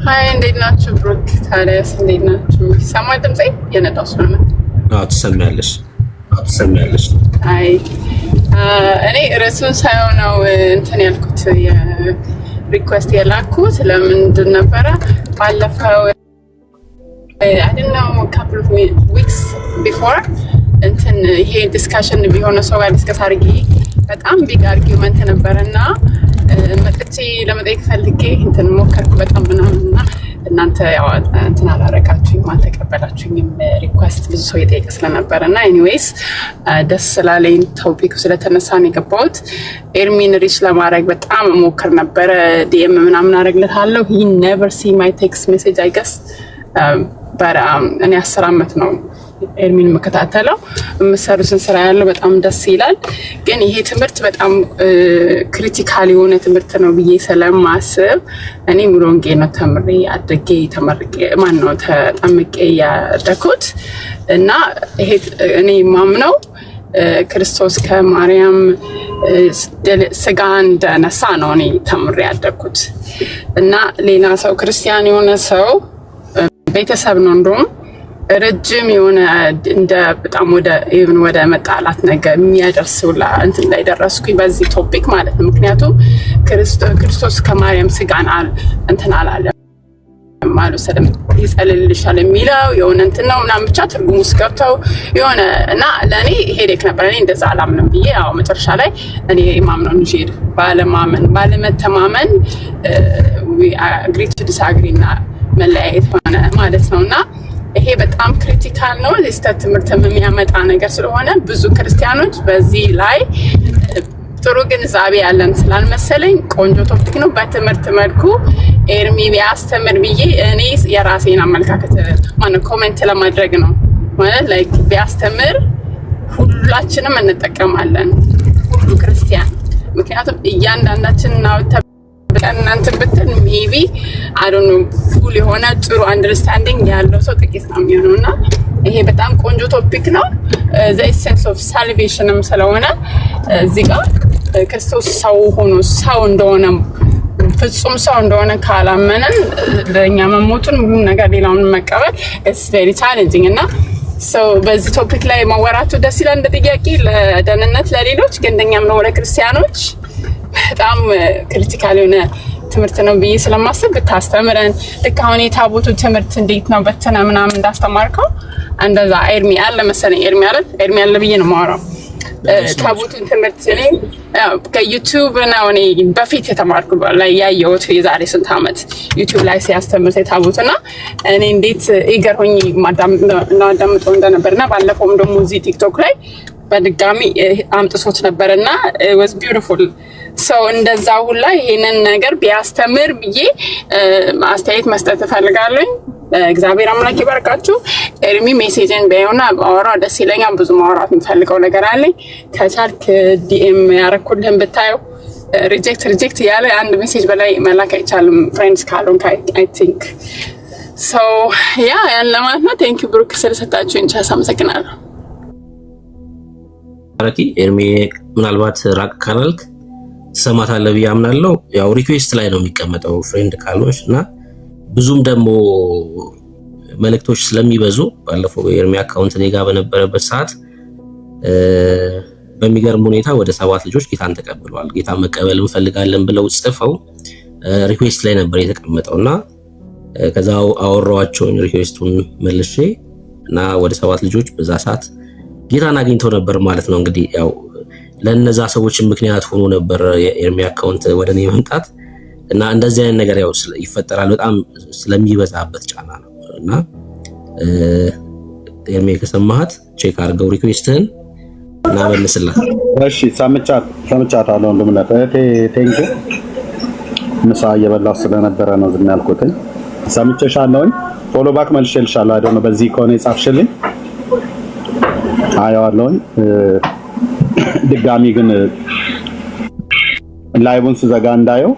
ሃይ እንዴት ናችሁ? ብሩክ ታዲያስ እንዴት ናችሁ? ሰማይ ድምጼ የነጣው ስለሆነ ትሰሚያለሽ? አይ እኔ ርዕሱን ሳይሆን ነው እንትን ያልኩት የሪኩዌስት የላኩት ለምንድን ነበረ ባለፈው I don't know a couple of weeks before እንትን ይሄ ዲስካሽን ቢሆነ ሰው ጋር ዲስከስ አድርጌ በጣም ቢግ አርጊውመንት ነበርና መጥቼ ለመጠየቅ ፈልጌ እንትን ሞከርኩ በጣም ምናምንና እናንተ ያው እንትን አላረጋችሁኝም አልተቀበላችሁኝም ሪኩዌስት ብዙ ሰው የጠየቀ ስለነበረና ኤኒዌይስ ደስ ስላለኝ ቶፒኩ ስለተነሳ ነው የገባሁት። ኤርሚን ሪች ለማድረግ በጣም ሞከር ነበረ። ዲኤም ምናምን አረግለታለሁ he never see my text message I guess እኔ 10 አመት ነው ኤርሚን መከታተለው የምሰሩትን ስራ ያለው በጣም ደስ ይላል። ግን ይሄ ትምህርት በጣም ክሪቲካል የሆነ ትምህርት ነው ብዬ ስለማስብ እኔ ሙሉ ወንጌል ነው ተምሬ አድርጌ ተመርቄ ተጠምቄ ያደኩት እና ይሄ እኔ ማምነው ክርስቶስ ከማርያም ስጋ እንደነሳ ነው እኔ ተምሬ ያደኩት እና ሌላ ሰው ክርስቲያን የሆነ ሰው ቤተሰብ ነው እንደውም ረጅም የሆነ እንደ በጣም ወደ መጣላት ነገር የሚያደርሱላ እንትን ላይ ደረስኩኝ በዚህ ቶፒክ ማለት ነው። ምክንያቱም ክርስቶስ ከማርያም ስጋን እንትን አላለም ማለትም ይጸልልሻል የሚለው የሆነ እንትን ነው ምናምን ብቻ ትርጉም ውስጥ ገብተው የሆነ እና ለኔ ሄዴክ ነበር። እኔ እንደዛ አላምንም ብዬ ያው መጨረሻ ላይ እኔ ማምነው እንጂ ባለመተማመን we agree to disagree እና መለያየት ሆነ ማለት ነውና ይሄ በጣም ክሪቲካል ነው። ለስተት ትምህርት የሚያመጣ ነገር ስለሆነ ብዙ ክርስቲያኖች በዚህ ላይ ጥሩ ግንዛቤ ያለን ስላልመሰለኝ ቆንጆ ቶፒክ ነው። በትምህርት መልኩ ኤርሚ ቢያስተምር ብዬ እኔ የራሴን አመለካከት ኮሜንት ለማድረግ ነው ማለት ላይክ ቢያስተምር ሁላችንም እንጠቀማለን ሁሉ ክርስቲያን። ምክንያቱም እያንዳንዳችን ነው እናንተ ብትን ሜቢ I don't know ፉል የሆነ ጥሩ አንደርስታንዲንግ ያለው ሰው ጥቂት ነው የሚሆነውና ይሄ በጣም ቆንጆ ቶፒክ ነው። the essence of salvation ስለሆነ እዚህ ጋር ክርስቶስ ሰው ሆኖ ሰው እንደሆነ ፍጹም ሰው እንደሆነ ካላመነን ለኛ መሞቱን ምንም ነገር ሌላውን መቀበል it's very challenging እና በዚህ ቶፒክ ላይ ማወራቱ ደስ ይላል እንደ ጥያቄ ለደህንነት ለሌሎች ግን እንደኛም ነው ለክርስቲያኖች በጣም ክሪቲካል የሆነ ትምህርት ነው ብዬ ስለማስብ ብታስተምረን ልክ አሁን የታቦቱ ትምህርት እንዴት ነው በተና ምናምን እንዳስተማርከው እንደዛ ኤርሚ አለ መሰለኝ ኤርሚ አለ ብዬ ነው የማወራው። ታቦቱን ትምህርት ላይ ከዩቲዩብ ነው እኔ በፊት የተማርኩ ላይ ያየሁት የዛሬ ስንት አመት ዩቲዩብ ላይ ሲያስተምር ታቦቱና እኔ እንዴት ኢገር ሆኜ ማዳምጠው እንደነበርና ባለፈውም ደግሞ እዚህ ቲክቶክ ላይ በድጋሚ አምጥሶት ነበርና it was beautiful so እንደዛ ሁላ ይሄንን ነገር ቢያስተምር ብዬ አስተያየት መስጠት ፈልጋለሁ። እግዚአብሔር አምላክ ይባርካችሁ። ኤርሚ ሜሴጅን በየውና አወራ ደስ ይለኛል። ብዙ ማውራት የምፈልገው ነገር አለኝ። ከቻልክ ዲኤም ያረኩልህን ብታየው ሪጀክት ያለ አንድ ሜሴጅ በላይ መላክ አይቻልም ፍሬንድስ ካሉን አይ ቲንክ so ያን ለማለት ነው። ቴንክ ዩ ብሩክ ስለሰጣችሁኝ ቻስ አመሰግናለሁ። አረቲ ኤርሚ ምናልባት ራቅ ካላልክ ሰማታለህ ብዬ አምናለሁ። ያው ሪኩዌስት ላይ ነው የሚቀመጠው ፍሬንድ ካሎች እና ብዙም ደግሞ መልእክቶች ስለሚበዙ ባለፈው ኤርሚ አካውንት እኔ ጋር በነበረበት ሰዓት በሚገርም ሁኔታ ወደ 7 ልጆች ጌታን ተቀብለዋል። ጌታ መቀበል እንፈልጋለን ብለው ጽፈው ሪኩዌስት ላይ ነበር የተቀመጠውና ከዛው አወራዋቸው ሪኩዌስቱን መልሼ እና ወደ 7 ልጆች በዛ ሰዓት ጌታን አግኝተው ነበር ማለት ነው። እንግዲህ ያው ለነዛ ሰዎች ምክንያት ሆኖ ነበር የኤርሚ አካውንት ወደኔ መምጣት እና እንደዚህ አይነት ነገር ያው ይፈጠራል በጣም ስለሚበዛበት ጫና ነው እና ኤርሚ ከሰማሃት ቼክ አድርገው ሪኩዌስትህን እና መልስላት። እሺ ሰምቻታለሁ እንደምናጠ ቴንክ ምሳ እየበላሁ ስለነበረ ነው ዝም ያልኩት። ሰምቼሻለሁ። ፎሎ ባክ መልሼልሻለሁ። አይደል በዚህ ከሆነ የጻፍሽልኝ አየዋለሁኝ። ድጋሚ ግን ላይቡን ስዘጋ እንዳየው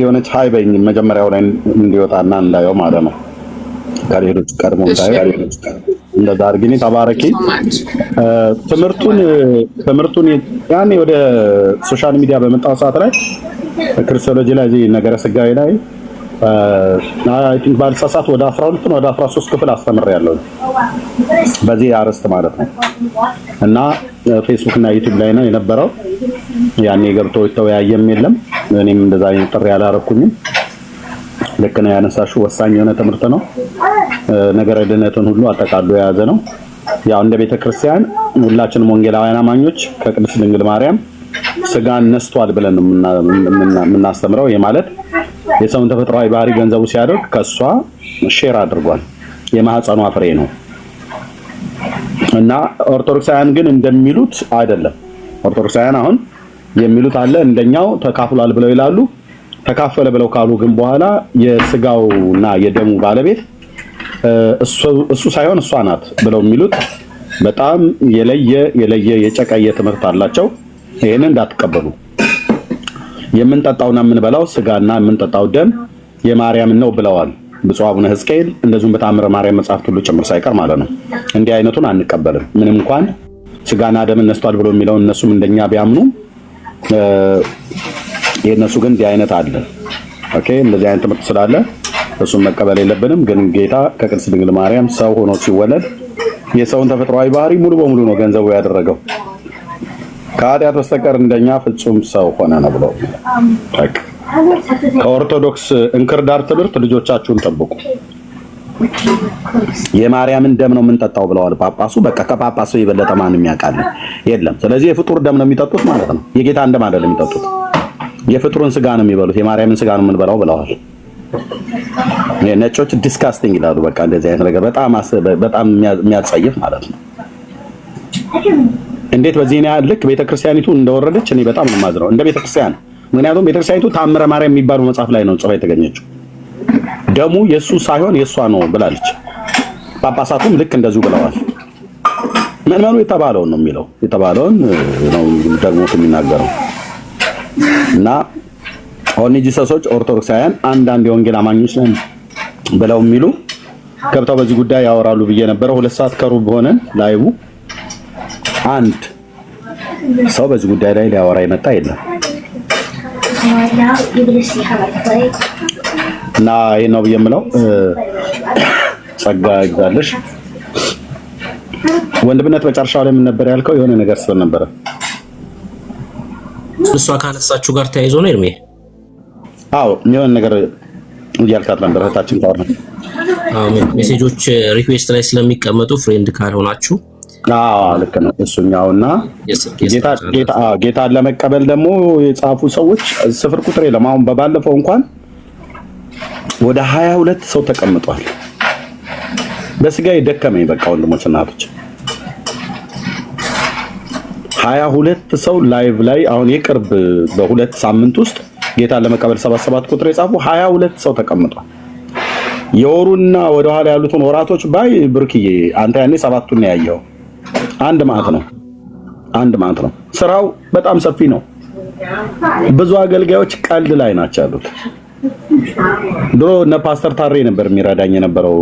የሆነች ሃይ በይኝ መጀመሪያው ላይ እንዲወጣና እንዳየው ማለት ነው። ከሌሎች ቀድሞ እንዳየው እንደዛ አድርጊኝ። ተባረኪ። ትምህርቱን ያኔ ወደ ሶሻል ሚዲያ በመጣው ሰዓት ላይ ክርስቶሎጂ ላይ እዚህ ነገረ ስጋዊ ላይ አይ ቲንክ ባልሳሳት ወደ 12 ነው ወደ 13 ክፍል አስተምሬያለሁ በዚህ አርዕስት ማለት ነው። እና ፌስቡክ እና ዩቲዩብ ላይ ነው የነበረው። ያኔ ገብቶ ተወያየም የለም። እኔም እንደዛ ጥሪ ያላረኩኝም። ልክ ነው ያነሳሽው፣ ወሳኝ የሆነ ትምህርት ነው። ነገረ ድነትን ሁሉ አጠቃሎ የያዘ ነው። ያው እንደ ቤተክርስቲያን ሁላችንም ወንጌላውያን አማኞች ከቅድስት ድንግል ማርያም ስጋን ነስቷል ብለን የምናስተምረው። ይሄ ማለት የሰውን ተፈጥሯዊ ባህሪ ገንዘቡ ሲያደርግ ከሷ ሼር አድርጓል። የማህፀኗ ፍሬ ነው እና ኦርቶዶክሳውያን ግን እንደሚሉት አይደለም። ኦርቶዶክሳውያን አሁን የሚሉት አለ እንደኛው ተካፍሏል ብለው ይላሉ። ተካፈለ ብለው ካሉ ግን በኋላ የስጋውና የደሙ ባለቤት እሱ ሳይሆን እሷ ናት ብለው የሚሉት በጣም የለየ የጨቀየ ትምህርት አላቸው። ይሄንን እንዳትቀበሉ። የምንጠጣውና የምንበላው ስጋና የምንጠጣው ደም የማርያም ነው ብለዋል ብፁዕ አቡነ ሕዝቅኤል። እንደዚሁም በተአምረ ማርያም መጽሐፍት ሁሉ ጭምር ሳይቀር ማለት ነው። እንዲህ አይነቱን አንቀበልም። ምንም እንኳን ስጋና ደም ነስቷል ብሎ የሚለው እነሱም እንደኛ ቢያምኑ የእነሱ ግን እንዲህ አይነት አለ። ኦኬ፣ እንደዚህ አይነት ትምህርት ስላለ እሱን መቀበል የለብንም። ግን ጌታ ከቅድስት ድንግል ማርያም ሰው ሆኖ ሲወለድ የሰውን ተፈጥሯዊ ባህሪ ሙሉ በሙሉ ነው ገንዘቡ ያደረገው። ከኃጢአት በስተቀር እንደኛ ፍጹም ሰው ሆነ ነው ብለው ከኦርቶዶክስ እንክርዳድ ትምህርት ልጆቻችሁን ጠብቁ። የማርያምን ደም ነው የምንጠጣው ብለዋል ጳጳሱ። በቃ ከጳጳሱ የበለጠ ማንም ያውቃል የለም። ስለዚህ የፍጡር ደም ነው የሚጠጡት ማለት ነው። የጌታን ደም አይደለም የሚጠጡት። የፍጡርን ስጋ ነው የሚበሉት። የማርያምን ስጋ ነው የምንበላው ብለዋል። ነጮች ዲስካስቲንግ ይላሉ። በቃ እንደዚህ አይነት ነገር በጣም የሚያጸይፍ ማለት ነው። እንዴት በዚህ ያህል ልክ ቤተክርስቲያኒቱ እንደወረደች እኔ በጣም ነው የማዝነው እንደ ቤተክርስቲያን። ምክንያቱም ቤተክርስቲያኒቱ ተአምረ ማርያም የሚባለው መጽሐፍ ላይ ነው ጽፋ የተገኘችው። ደሙ የሱ ሳይሆን የሷ ነው ብላለች። ጳጳሳቱም ልክ እንደዚሁ ብለዋል። ምዕመኑ የተባለውን ነው የሚለው፣ የተባለውን ነው ደግሞ የሚናገረው። እና ኦንሊ ጂሰሶች ኦርቶዶክሳውያን አንዳንድ የወንጌል አማኞች ነን ብለው የሚሉ ገብተው በዚህ ጉዳይ ያወራሉ ብዬ ነበረ። 2 ሰዓት ከሩብ ሆነን ላይቡ አንድ ሰው በዚህ ጉዳይ ላይ ሊያወራ የመጣ የለም። እና ይሄ ነው ብዬ የምለው። ጸጋ ይግዛልሽ ወንድምነት። መጨረሻው ላይ ምን ነበር ያልከው? የሆነ ነገር ስለነበረ እሷ ካነሳችሁ ጋር ተያይዞ ነው እርሜ? አዎ የሆነ ነገር እያልካት ነበር እህታችን ታወራ። ሜሴጆች ሪኩዌስት ላይ ስለሚቀመጡ ፍሬንድ ካልሆናችሁ ልክ ነው እሱኛውና ጌታን ለመቀበል ደግሞ የጻፉ ሰዎች ስፍር ቁጥር የለም። አሁን በባለፈው እንኳን ወደ 22 ሰው ተቀምጧል። በስጋ የደከመኝ በቃ ወንድሞች እናቶች 22 ሰው ላይቭ ላይ አሁን የቅርብ በ2 ሳምንት ውስጥ ጌታን ለመቀበል 77 ቁጥር የጻፉ 22 ሰው ተቀምጧል። የወሩና ወደ ኋላ ያሉትን ወራቶች ባይ ብርክዬ አንተ ያኔ 7ቱን ነው ያየው። አንድ ማለት ነው። ስራው በጣም ሰፊ ነው። ብዙ አገልጋዮች ቀልድ ላይ ናቸው ያሉት። ድሮ እነ ፓስተር ታሬ ነበር የሚረዳኝ የነበረው።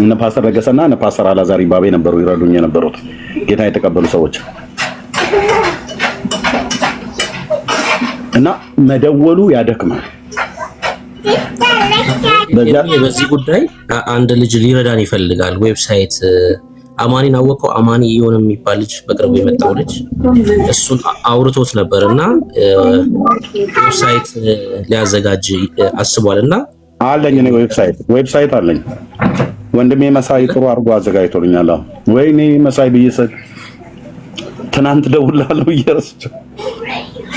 እነ ፓስተር ለገሰና እነ ፓስተር አላዛር ባቤ ነበሩ ይረዱኝ የነበሩት ጌታ የተቀበሉ ሰዎች። እና መደወሉ ያደክማል። በዚህ ጉዳይ አንድ ልጅ ሊረዳን ይፈልጋል። ዌብሳይት አማኒን አወቀው። አማኒ የሆነ የሚባል ልጅ በቅርቡ የመጣው ልጅ እሱን አውርቶት ነበርና ዌብሳይት ሊያዘጋጅ አስቧልና አለኝ። እኔ ዌብሳይት አለኝ። ወንድሜ መሳይ ጥሩ አድርጎ አዘጋጅቶልኛል። ወይኔ መሳይ ብዬሰጥ ትናንት ደውላለሁ እየረስቸው።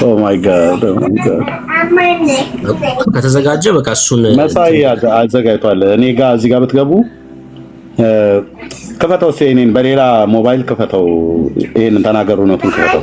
ኦ ማይ ጋድ ከተዘጋጀ በቃ እሱን መሳይ አዘጋጅቷል። እኔ ጋር እዚህ ጋር ብትገቡ ክፈተው። እኔን በሌላ ሞባይል ክፈተው። ይሄንን ተናገሩ ነው ክፈተው።